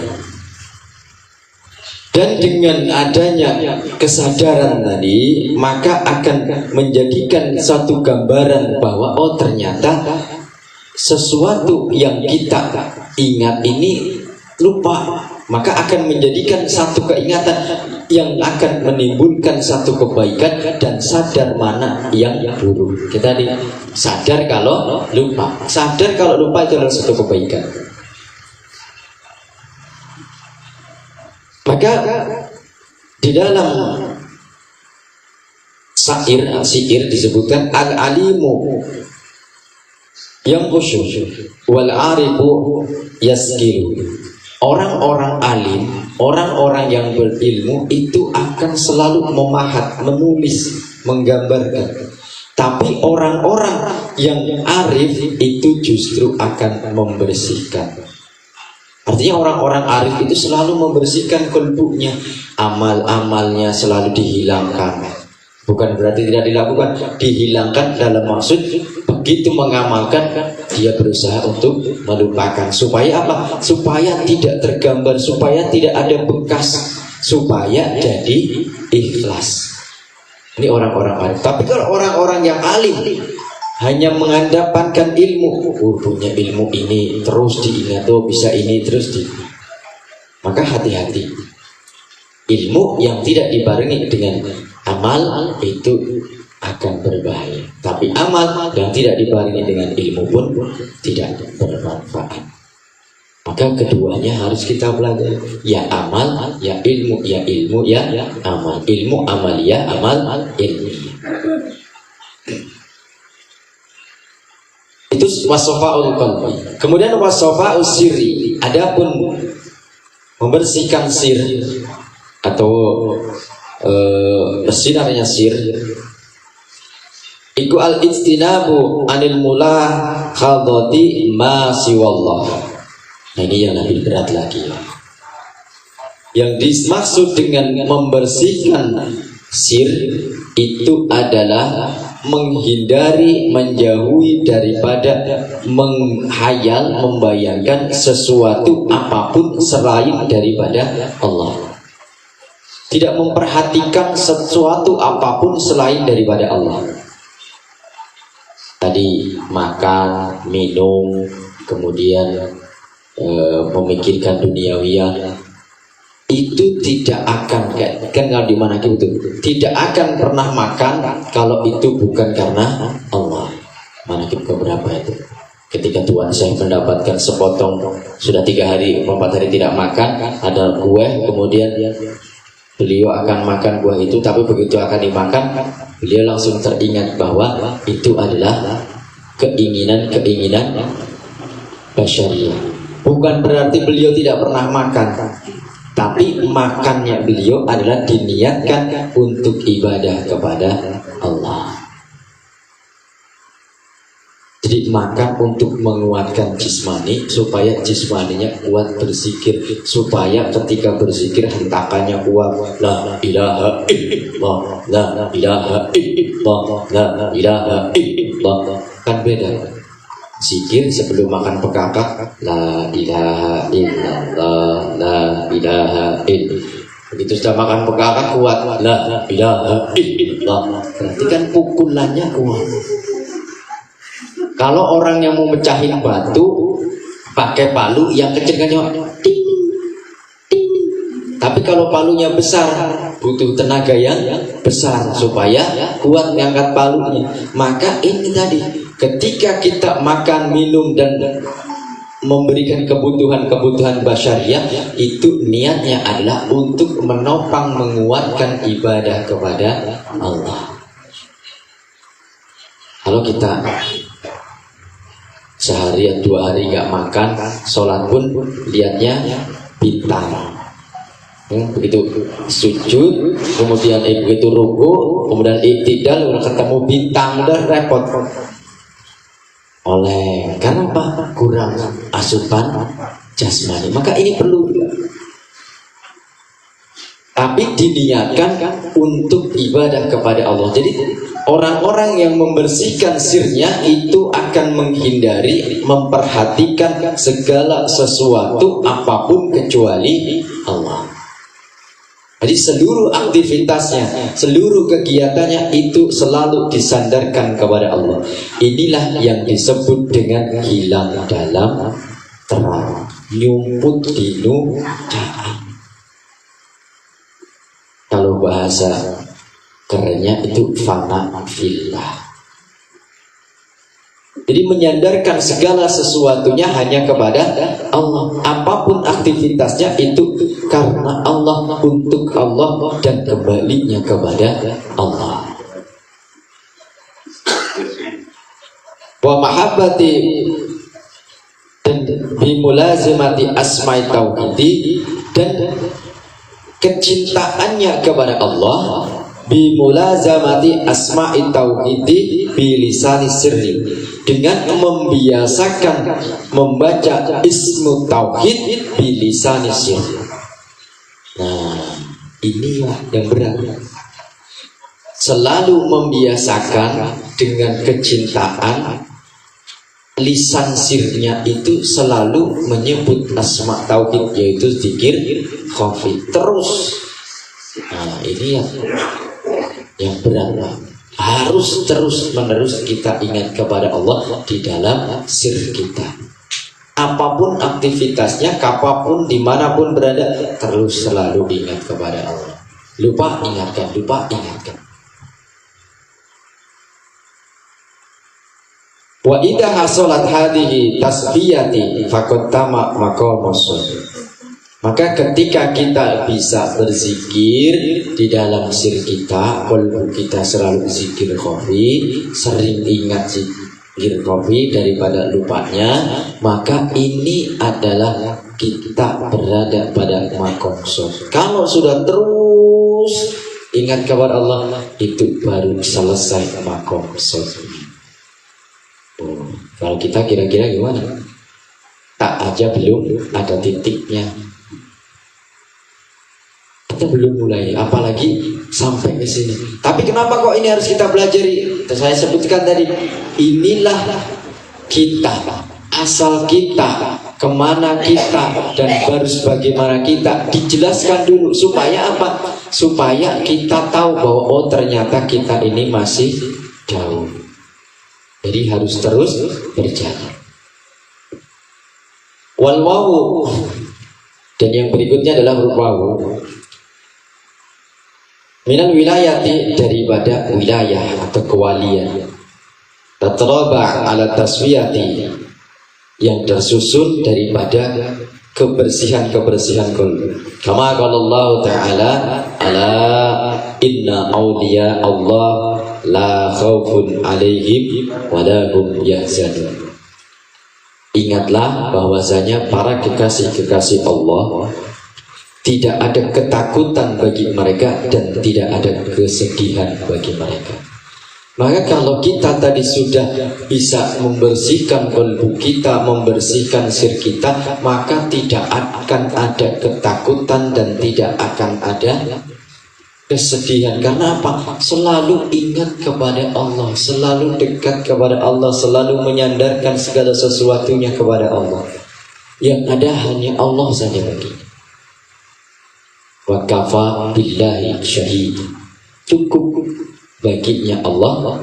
Dan dengan adanya kesadaran tadi, maka akan menjadikan satu gambaran bahwa oh ternyata sesuatu yang kita ingat ini lupa. maka akan menjadikan satu keingatan yang akan menimbulkan satu kebaikan dan sadar mana yang buruk. Kita tadi sadar kalau lupa, sadar kalau lupa itu adalah satu kebaikan. Maka di dalam syair disebutkan al-alimu yang khusyuk wal arifu yaskiru. Orang-orang alim, orang-orang yang berilmu itu akan selalu memahat, menulis, menggambarkan. Tapi orang-orang yang arif itu justru akan membersihkan. Artinya orang-orang arif itu selalu membersihkan kalbunya, amal-amalnya selalu dihilangkan. Bukan berarti tidak dilakukan, dihilangkan dalam maksud begitu mengamalkan dia berusaha untuk melupakan. Supaya apa? Supaya tidak tergambar, supaya tidak ada bekas, supaya jadi ikhlas. Ini orang-orang arif. Tapi kalau orang-orang yang alim hanya mengandalkan ilmu, punya ilmu ini terus diingat, bisa ini terus maka hati-hati. Ilmu yang tidak dibarengi dengan amal itu akan berbahaya. Tapi amal yang tidak dibarengi dengan ilmu pun tidak bermanfaat. Maka keduanya harus kita belajar. Ya amal, ya ilmu, ya ilmu, ya amal. Ilmu amaliyah, amal ilmiyah. Itu wasofa'ul qalbi. Kemudian wasofa'ul sirri. Adapun membersihkan sir atau bersinarnya sir, iku al-ijtinabu anil mulah khadati ma siwallah. Nah ini yang lebih berat lagi. Yang dimaksud dengan membersihkan sir itu adalah menghindari, menjauhi daripada menghayal, membayangkan sesuatu apapun selain daripada Allah. Tidak memperhatikan sesuatu apapun selain daripada Allah. Tadi makan, minum, kemudian memikirkan duniawiyah, itu tidak akan, kan kalau di manakib itu tidak akan pernah makan kalau itu bukan karena Allah. Manakib keberapa itu? Ketika Tuhan saya mendapatkan sepotong, sudah 3 hari, 4 hari tidak makan, ada kue, kemudian beliau akan makan buah itu, tapi begitu akan dimakan, beliau langsung teringat bahwa itu adalah keinginan-keinginan basyariah. Bukan berarti beliau tidak pernah makan, tapi makannya beliau adalah diniatkan untuk ibadah kepada Allah. Jadi makan untuk menguatkan jismani, supaya jismaninya kuat berzikir, supaya ketika berzikir hentakannya kuat. La ilaha illallah, la ilaha illallah, la ilaha illallah. Kan beda. Zikir sebelum makan pekakak, la ilaha illallah, la ilaha illallah. Begitu sudah makan pekakak kuat, la ilaha illallah. Berarti kan pukulannya kuat. Kalau orang yang mau mecahin batu pakai palu yang kecil-kecil, ting, ting. Tapi kalau palunya besar, butuh tenaga yang besar supaya kuat mengangkat palunya. Maka ini tadi, ketika kita makan, minum dan memberikan kebutuhan-kebutuhan basyariah, itu niatnya adalah untuk menopang, menguatkan ibadah kepada Allah. Kalau kita seharian 2 hari nggak makan, sholat pun lihatnya bintang. Begitu sujud, kemudian begitu ruku, kemudian iktidal, udah ketemu bintang, udah repot. Karena apa? Kurang asupan jasmani. Maka ini perlu, tapi diniatkan untuk ibadah kepada Allah. Jadi orang-orang yang membersihkan sirnya itu akan menghindari, memperhatikan segala sesuatu apapun kecuali Allah. Jadi seluruh aktivitasnya, seluruh kegiatannya itu selalu disandarkan kepada Allah. Inilah yang disebut dengan hilang dalam terang. nyumput dinu daan. Kalau bahasa kerennya itu fana fillah. Jadi menyandarkan segala sesuatunya hanya kepada Allah. Apapun aktivitasnya itu karena Allah, untuk Allah, dan kembalinya kepada Allah. Wa mahabbati dan bimulazimati asma'i tauhidi, dan kecintaannya kepada Allah bimulazamati asma'i tauhidi bilisani sirri, dengan membiasakan membaca ismu tauhid bilisani sirri. Nah, inilah yang berat. Selalu membiasakan dengan kecintaan, lisan sirnya itu selalu menyebut asma tauhid, yaitu zikir khafi terus. Nah, ini yang berat. Harus terus menerus kita ingat kepada Allah di dalam sir kita. Apapun aktivitasnya, kapanpun, dimanapun berada, terus selalu ingat kepada Allah. Lupa ingatkan, lupa ingatkan. Wa idha hasolat hadihi tasbiyati faqad tama maqamus. Maka ketika kita bisa berzikir di dalam sir kita, kalau kita selalu zikir khafi, sering ingat zikir khafi daripada lupanya, maka ini adalah kita berada pada maqam shol. Kalau sudah terus ingat kepada Allah, itu baru selesai maqam shol. Kalau kita kira-kira gimana? Tak aja belum ada titiknya, kita belum mulai, apalagi sampai ke sini. Tapi kenapa kok ini harus kita pelajari? Saya sebutkan tadi, inilah kita, asal kita, kemana kita, dan baru bagaimana kita. Dijelaskan dulu supaya apa? Supaya kita tahu bahwa oh ternyata kita ini masih jauh. Jadi harus terus berjalan. Wal wawu, dan yang berikutnya adalah huruf wawu. Minal wilayati, daripada wilayah atau kewalian. Tatraba ala taswiyati, yang tersusun daripada kebersihan-kebersihan qalbi. Kama qala Allah Ta'ala, ala inna awliya Allah la khaufun alaihim wa la hum yahzanun. Ingatlah bahwasanya para kekasih-kekasih Allah tidak ada ketakutan bagi mereka dan tidak ada kesedihan bagi mereka. Maka kalau kita tadi sudah bisa membersihkan kalbu kita, membersihkan sir kita, maka tidak akan ada ketakutan dan tidak akan ada kesedihan. Karena apa? Selalu ingat kepada Allah, selalu dekat kepada Allah, selalu menyandarkan segala sesuatunya kepada Allah. Yang ada hanya Allah saja baginya. Wa kafa billahi syahid, cukup baginya Allah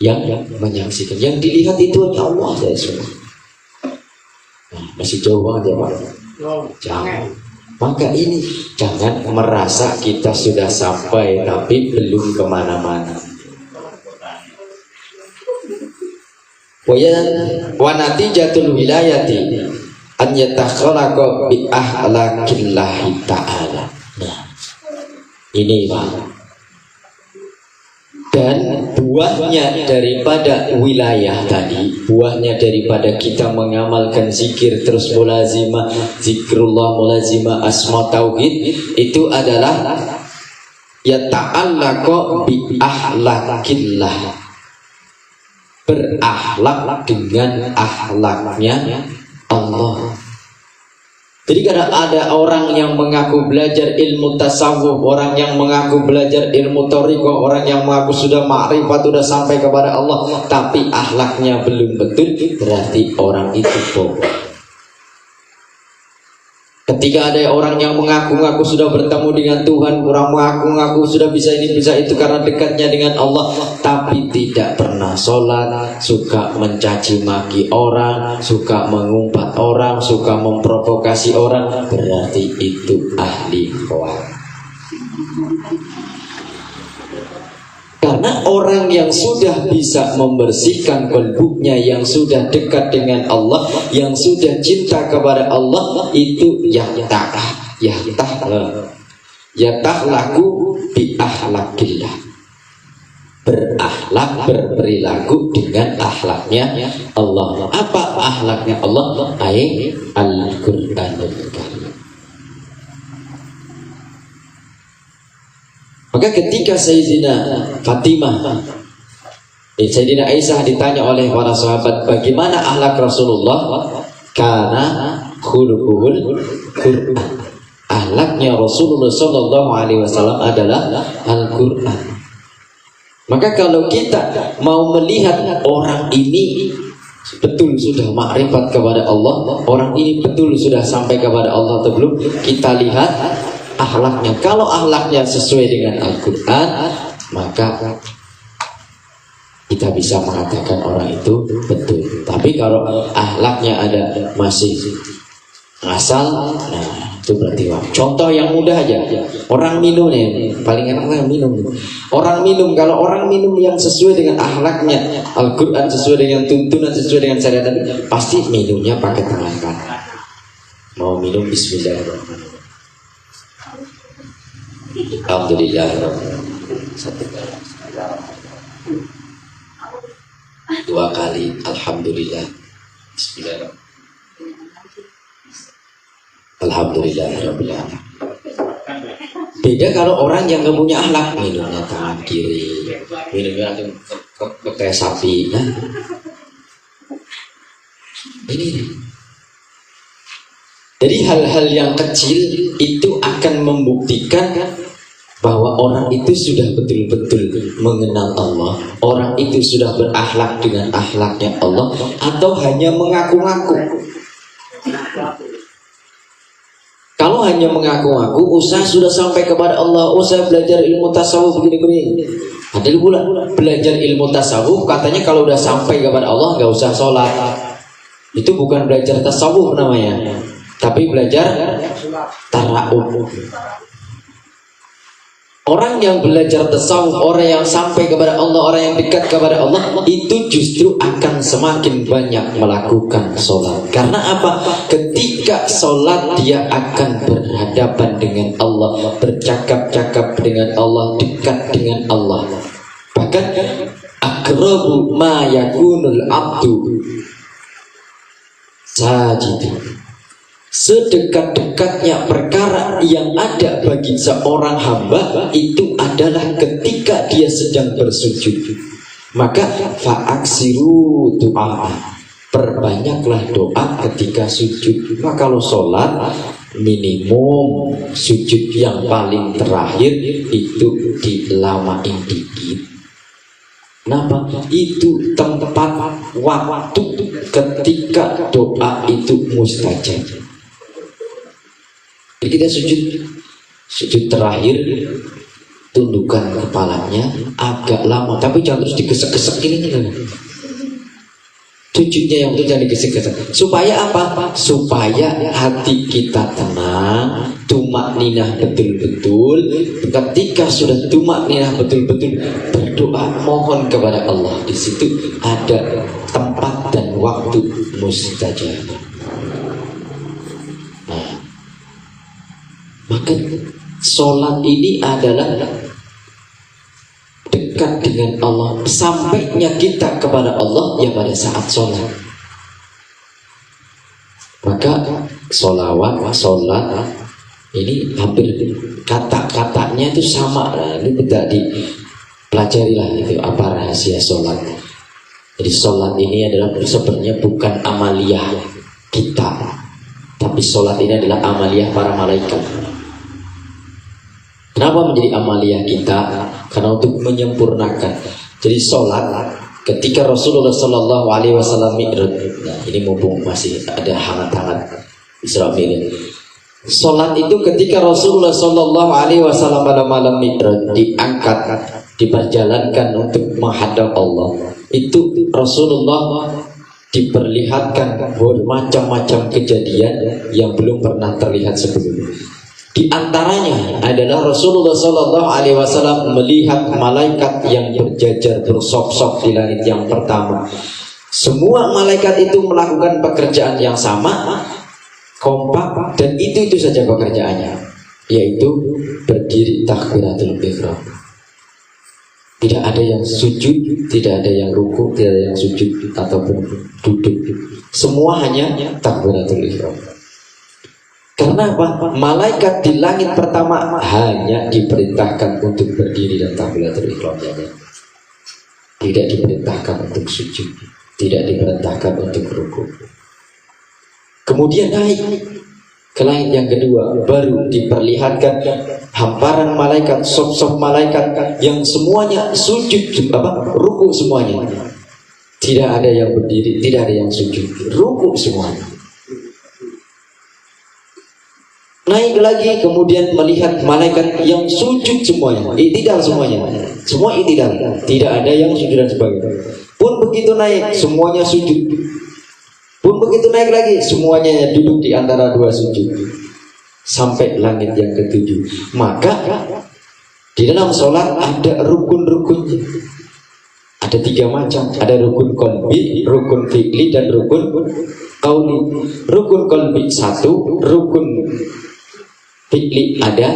yang menyaksikan. Yang dilihat itu hanya Allah saja semua. Nah, masih jauh banget ya Pak. Jangan. Maka ini jangan merasa kita sudah sampai tapi belum kemana-mana. Wa natijatul wilayati an yatakhalaqa bi ahlakillahi ta'ala. Nah, ini Pak. Dan buahnya daripada wilayah tadi, buahnya daripada kita mengamalkan zikir terus mulazimah, zikrullah mulazimah asma tauhid, itu adalah yata'allaqa bi ahlakillah, berakhlak dengan akhlaknya Allah. Jadi kadang ada orang yang mengaku belajar ilmu tasawuf, orang yang mengaku belajar ilmu thariqah, orang yang mengaku sudah ma'rifat, sudah sampai kepada Allah, tapi akhlaknya belum betul, berarti orang itu bohong. Ketika ada orang yang mengaku-ngaku sudah bertemu dengan Tuhan, orang mengaku-ngaku sudah bisa ini bisa itu karena dekatnya dengan Allah, tapi tapi tidak pernah sholat, suka mencaci maki orang, suka mengumpat orang, suka memprovokasi orang, berarti itu ahli khawarij. Karena orang yang sudah bisa membersihkan kalbunya, yang sudah dekat dengan Allah, yang sudah cinta kepada Allah, itu yatahlaku bi ahlakillah, berakhlak, berperilaku dengan akhlaknya Allah. Apa akhlaknya Allah? Al-Qur'anul Karim. Maka ketika Sayyidina Sayyidina Aisyah ditanya oleh para sahabat bagaimana akhlak Rasulullah, karena khuluquhul Qur'an, akhlaknya Rasulullah SAW adalah Al-Qur'an. Maka kalau kita mau melihat orang ini betul sudah makrifat kepada Allah, orang ini betul sudah sampai kepada Allah atau belum, kita lihat akhlaknya. Kalau akhlaknya sesuai dengan Al-Quran, maka kita bisa mengatakan orang itu betul. Tapi kalau akhlaknya ada masih asal, nah itu berarti wah. Contoh yang mudah aja, orang minum nih, paling enak lah minum. Orang minum, kalau orang minum yang sesuai dengan akhlaknya Al-Quran, sesuai dengan tuntunan, sesuai dengan syariat, pasti minumnya pakai tangan kanan. Mau minum Bismillahirrahmanirrahim. Alhamdulillah. Dua kali Alhamdulillah. Bismillah. Alhamdulillah. Beda kalau orang yang gak punya akhlak, minumnya tangan kiri, minumnya ke sapi. Nah, ini. Jadi hal-hal yang kecil itu akan membuktikan bahwa orang itu sudah betul-betul mengenal Allah, orang itu sudah berakhlak dengan akhlaknya Allah, atau hanya mengaku-ngaku. Kalau hanya mengaku-ngaku, usaha sudah sampai kepada Allah, usaha belajar ilmu tasawuf begini-begini. Ada pula belajar ilmu tasawuf, katanya kalau udah sampai kepada Allah nggak usah sholat. Itu bukan belajar tasawuf namanya, tapi belajar tara'um. Orang yang belajar tasawuf, orang yang sampai kepada Allah, orang yang dekat kepada Allah, itu justru akan semakin banyak melakukan sholat. Karena apa? Ketika sholat dia akan berhadapan dengan Allah, bercakap-cakap dengan Allah, dekat dengan Allah. Bahkan akrabu ma yakunul abdu sajid, sedekat-dekatnya perkara yang ada bagi seorang hamba itu adalah ketika dia sedang bersujud. Maka fa'aksiru doa, perbanyaklah doa ketika sujud. Maka kalau sholat, minimum sujud yang paling terakhir itu dilamain dikit. Kenapa? Itu tempat waktu ketika doa itu mustajab. Jadi kita sujud terakhir, tundukkan kepalanya agak lama, tapi jangan terus digesek-gesek ini kan. Sujudnya yang itu jangan digesek-gesek. Supaya apa? Supaya hati kita tenang, tumak-ninah betul-betul. Ketika sudah tumak-ninah betul-betul, berdoa mohon kepada Allah. Di situ ada tempat dan waktu mustajab. Maka sholat ini adalah dekat dengan Allah. Sampainya kita kepada Allah ya pada saat sholat. Maka sholat ini hampir kata-katanya itu sama. Ini tidak dipelajari lah itu apa rahasia sholat. Jadi sholat ini adalah sebenarnya bukan amaliyah kita, tapi sholat ini adalah amaliyah para malaikat. Kenapa menjadi amaliyah kita? Karena untuk menyempurnakan. Jadi sholat ketika Rasulullah SAW mi'raj. Nah, ini mumpung masih ada hangat-hangat Isra Mi'raj. Sholat itu ketika Rasulullah SAW pada malam mi'raj diangkat diperjalankan untuk menghadap Allah, itu Rasulullah diperlihatkan bermacam-macam kejadian yang belum pernah terlihat sebelumnya. Di antaranya adalah Rasulullah SAW melihat malaikat yang berjajar bersop-sop di langit yang pertama. Semua malaikat itu melakukan pekerjaan yang sama, kompak, dan itu saja pekerjaannya, yaitu berdiri takbiratul ihram. Tidak ada yang sujud, tidak ada yang ruku, tidak ada yang sujud ataupun duduk. Semua hanya takbiratul ihram. Karena apa? Malaikat di langit pertama hanya diperintahkan untuk berdiri dan takbiratul ihram saja. Tidak diperintahkan untuk sujud, tidak diperintahkan untuk ruku. Kemudian naik ke langit yang kedua, baru diperlihatkan hamparan malaikat, sop-sop malaikat yang semuanya sujud, ruku semuanya. Tidak ada yang berdiri, tidak ada yang sujud, ruku semuanya. Naik lagi, kemudian melihat malaikat yang sujud semuanya, i'tidal semuanya, semua i'tidal, tidak ada yang sujud dan sebagainya. Pun begitu naik, semuanya sujud. Pun begitu naik lagi, semuanya duduk di antara dua sujud sampai langit yang ketujuh. Maka di dalam sholat ada rukun-rukunnya. Ada 3 macam. Ada rukun qalbi, rukun fi'li, dan rukun qauli. Rukun qalbi 1, rukun fi'li ada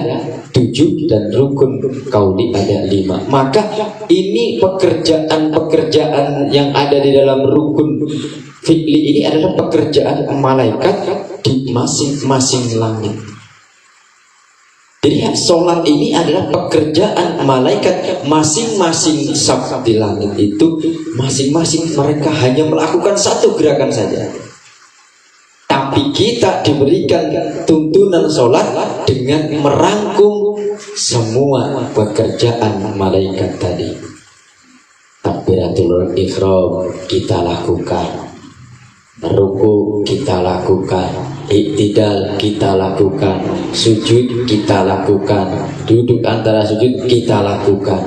7, dan rukun qauli ada 5. Maka ini pekerjaan yang ada di dalam rukun fi'li ini adalah pekerjaan malaikat di masing-masing langit. Jadi sholat ini adalah pekerjaan malaikat masing-masing saf di langit itu, masing-masing mereka hanya melakukan satu gerakan saja. Tapi kita diberikan tuntunan sholat dengan merangkum semua pekerjaan malaikat tadi. Takbiratul ihram kita lakukan, ruku kita lakukan, i'tidal kita lakukan, sujud kita lakukan, duduk antara sujud kita lakukan.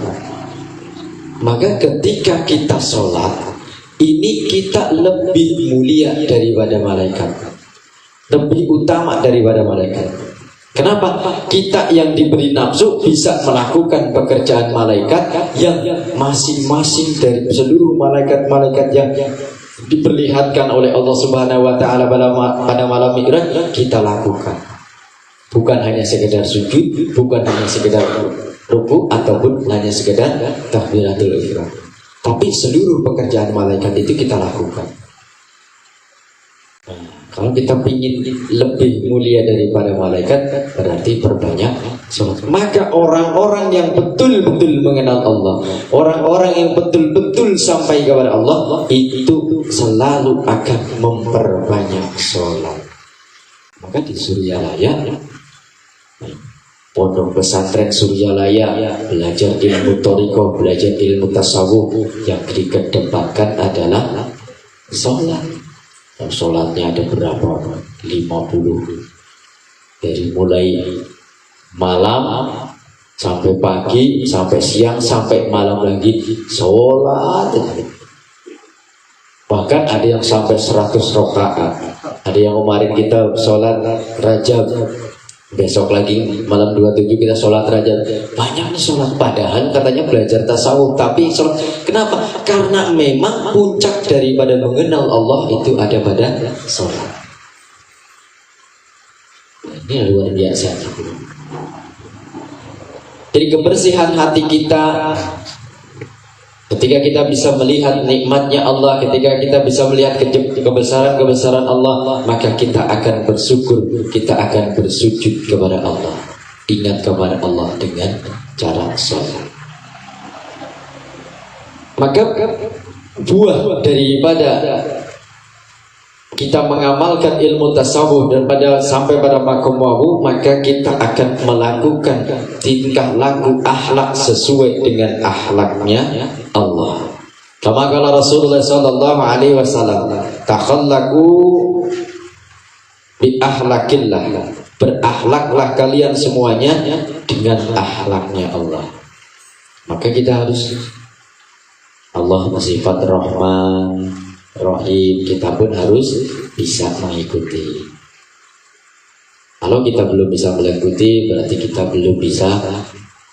Maka ketika kita sholat ini kita lebih mulia daripada malaikat, lebih utama daripada malaikat. Kenapa? Kita yang diberi nafsu bisa melakukan pekerjaan malaikat yang masing-masing dari seluruh malaikat-malaikat yang diperlihatkan oleh Allah Subhanahu wa taala pada malam Mi'raj kita lakukan. Bukan hanya sekedar sujud, bukan hanya sekedar ruku ataupun hanya sekedar takbiratul ihram. Tapi seluruh pekerjaan malaikat itu kita lakukan. Kalau kita ingin lebih mulia daripada malaikat, berarti perbanyak sholat. Maka orang-orang yang betul-betul mengenal Allah, orang-orang yang betul-betul sampai kepada Allah, itu selalu akan memperbanyak sholat. Maka di Suryalaya, pondok pesantren Suryalaya, belajar ilmu thariqah, belajar ilmu tasawuf, yang dikedepankan adalah sholat. Sholatnya ada berapa? 50. Dari mulai malam sampai pagi, sampai siang, sampai malam lagi sholat. Bahkan ada yang sampai 100 rakaat. Ada yang kemarin kita sholat Rajab, besok lagi malam 27 kita sholat Rajab. Banyak nih sholat, padahal katanya belajar tasawuf, tapi sholat. Kenapa? Karena memang puncak daripada mengenal Allah itu ada pada sholat. Ini luar biasa. Jadi kebersihan hati kita, ketika kita bisa melihat nikmatnya Allah, ketika kita bisa melihat kebesaran-kebesaran Allah, maka kita akan bersyukur, kita akan bersujud kepada Allah, ingat kepada Allah dengan cara sholat. Maka buah daripada kita mengamalkan ilmu tasawuf dan sampai pada makom wawu, maka kita akan melakukan tingkah laku akhlak sesuai dengan akhlaknya Allah. Kama kala Rasulullah sallallahu alaihi wasallam, takhallaqu bi akhlakillah, berakhlaklah kalian semuanya dengan akhlaknya Allah. Maka kita harus, Allah bersifat Rahman, Rahim, kita pun harus bisa mengikuti. Kalau kita belum bisa mengikuti, berarti kita belum bisa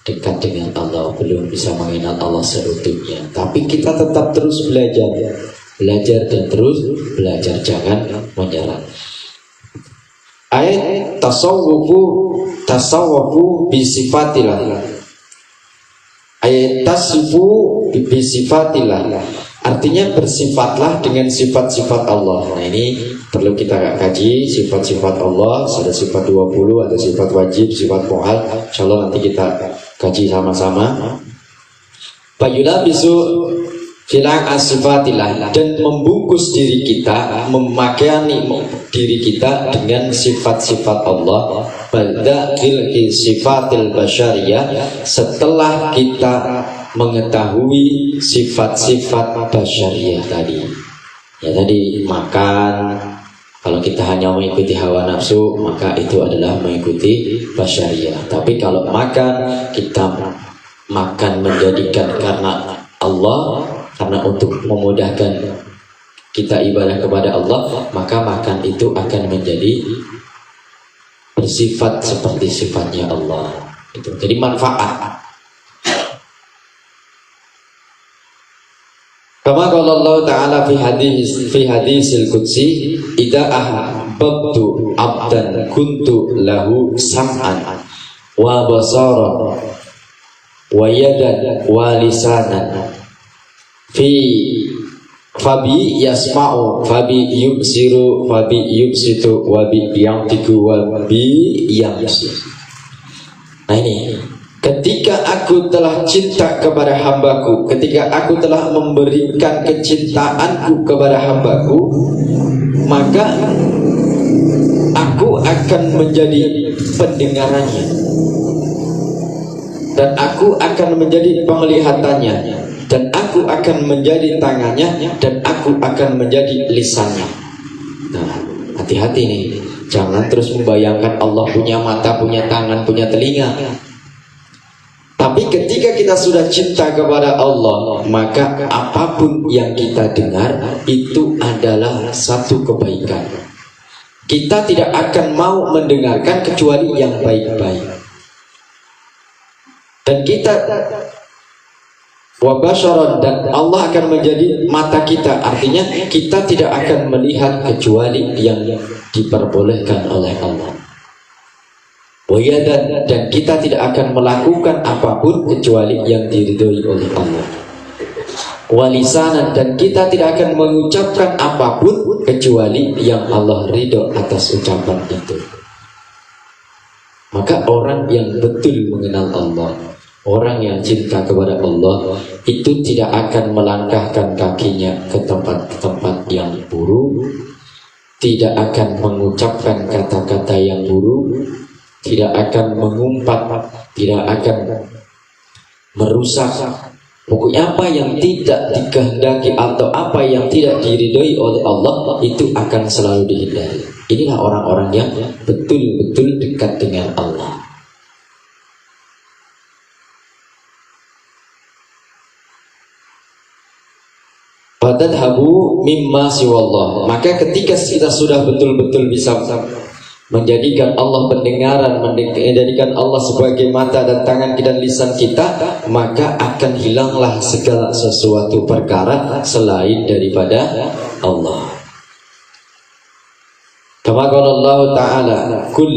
dekat dengan Allah, belum bisa mengenal Allah seutuhnya. Tapi kita tetap terus belajar dan terus belajar, jangan menyerah. Ayat tasawwufu bisifatillah. Ayat tasawwufu bisifatillah, artinya bersifatlah dengan sifat-sifat Allah. Nah ini perlu kita kaji sifat-sifat Allah. Ada sifat 20, ada sifat wajib, sifat muhal. Insyaallah nanti kita kaji sama-sama. Bayula bisu filang asifatillah, dan membungkus diri kita, memakaiani diri kita dengan sifat-sifat Allah. Ba'dil sifatil basyariyah, setelah kita mengetahui sifat-sifat basyariyah tadi. Ya tadi makan, kalau kita hanya mengikuti hawa nafsu, maka itu adalah mengikuti basyariyah. Tapi kalau makan, kita makan menjadikan karena Allah, karena untuk memudahkan kita ibadah kepada Allah, maka makan itu akan menjadi bersifat seperti sifatnya Allah. Itu jadi manfaat. Kama qala Allah Ta'ala fi hadisil qudsi, idza ahbabtu abdan kuntu lahu sam'an wa basaran wa yadan wa lisanan fabi yasma'u fabi yubsiru fabi yubsitu wa bi yantiku wa bi yamsi. Nah ini, ketika aku telah cinta kepada hambaku, ketika aku telah memberikan kecintaanku kepada hambaku, maka aku akan menjadi pendengarannya, dan aku akan menjadi penglihatannya, dan aku akan menjadi tangannya, dan aku akan menjadi lisannya. Nah, hati-hati nih, jangan terus membayangkan Allah punya mata, punya tangan, punya telinga. Tapi ketika kita sudah cinta kepada Allah, maka apapun yang kita dengar itu adalah satu kebaikan. Kita tidak akan mau mendengarkan kecuali yang baik-baik. Dan kita wabasharon, dan Allah akan menjadi mata kita, artinya kita tidak akan melihat kecuali yang diperbolehkan oleh Allah. Wayadan, dan kita tidak akan melakukan apapun kecuali yang diridhoi oleh Allah. Walisanan, dan kita tidak akan mengucapkan apapun kecuali yang Allah ridho atas ucapan itu. Maka orang yang betul mengenal Allah, orang yang cinta kepada Allah, itu tidak akan melangkahkan kakinya ke tempat-tempat yang buruk, tidak akan mengucapkan kata-kata yang buruk, tidak akan mengumpat, tidak akan merusak. Pokoknya apa yang tidak dikehendaki atau apa yang tidak diridhoi oleh Allah, itu akan selalu dihindari. Inilah orang-orang yang betul-betul dekat dengan Allah. Fadadhabu mimma siwallah, maka ketika kita sudah betul-betul bisa menjadikan Allah pendengaran, menjadikan Allah sebagai mata dan tangan dan lisan kita, maka akan hilanglah segala sesuatu perkara selain daripada Allah. Kama qala Allah Ta'ala, kul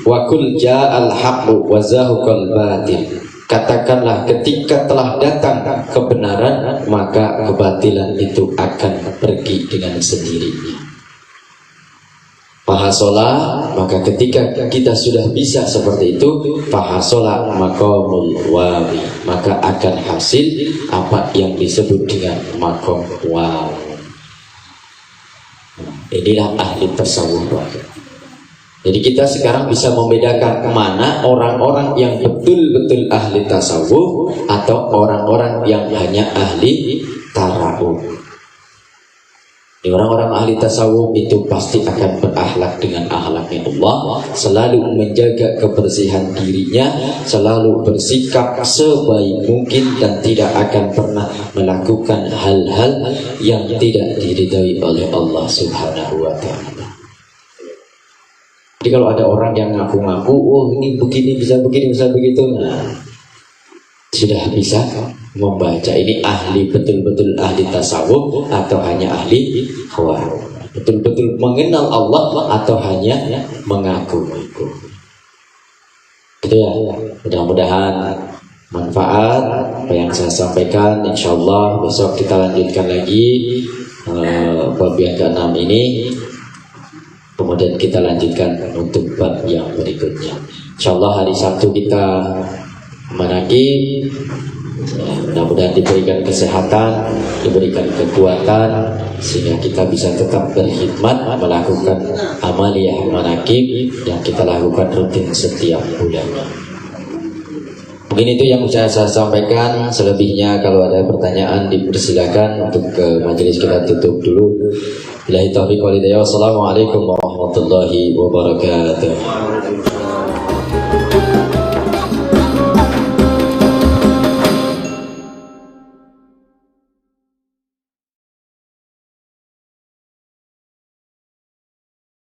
wa kul ja'al haqqu wa zahaqal batil. Katakanlah, ketika telah datang kebenaran, maka kebatilan itu akan pergi dengan sendirinya. Fahasola, maka ketika kita sudah bisa seperti itu, fahasola maqamul wawi, maka akan hasil apa yang disebut dengan maqam wawi. Inilah ahli tasawuf. Jadi kita sekarang bisa membedakan mana orang-orang yang betul-betul ahli tasawuf atau orang-orang yang hanya ahli tarawuf. Orang-orang ahli tasawuf itu pasti akan berakhlak dengan akhlaknya Allah, selalu menjaga kebersihan dirinya, selalu bersikap sebaik mungkin dan tidak akan pernah melakukan hal-hal yang tidak diridhai oleh Allah Subhanahu wa taala. Jadi kalau ada orang yang ngaku-ngaku, oh ini begini bisa begini bisa begitu, nah, sudah bisa membaca ini ahli betul-betul ahli tasawuf atau hanya ahli khawarij, betul-betul mengenal Allah atau hanya mengaku. Gitu ya. Mudah-mudahan manfaat apa yang saya sampaikan. Insyaallah besok kita lanjutkan lagi bab yang ke-6 ini. Kemudian kita lanjutkan untuk bab yang berikutnya. Insyaallah hari Sabtu kita manakib. Mudah-mudahan diberikan kesehatan, diberikan kekuatan sehingga kita bisa tetap berkhidmat melakukan amaliyah manakib yang kita lakukan rutin setiap bulan. Mungkin itu yang saya sampaikan. Selebihnya kalau ada pertanyaan dipersilakan untuk ke majelis kita tutup dulu. Billahi taufiq wal hidayah. Wassalamualaikum warahmatullahi wabarakatuh.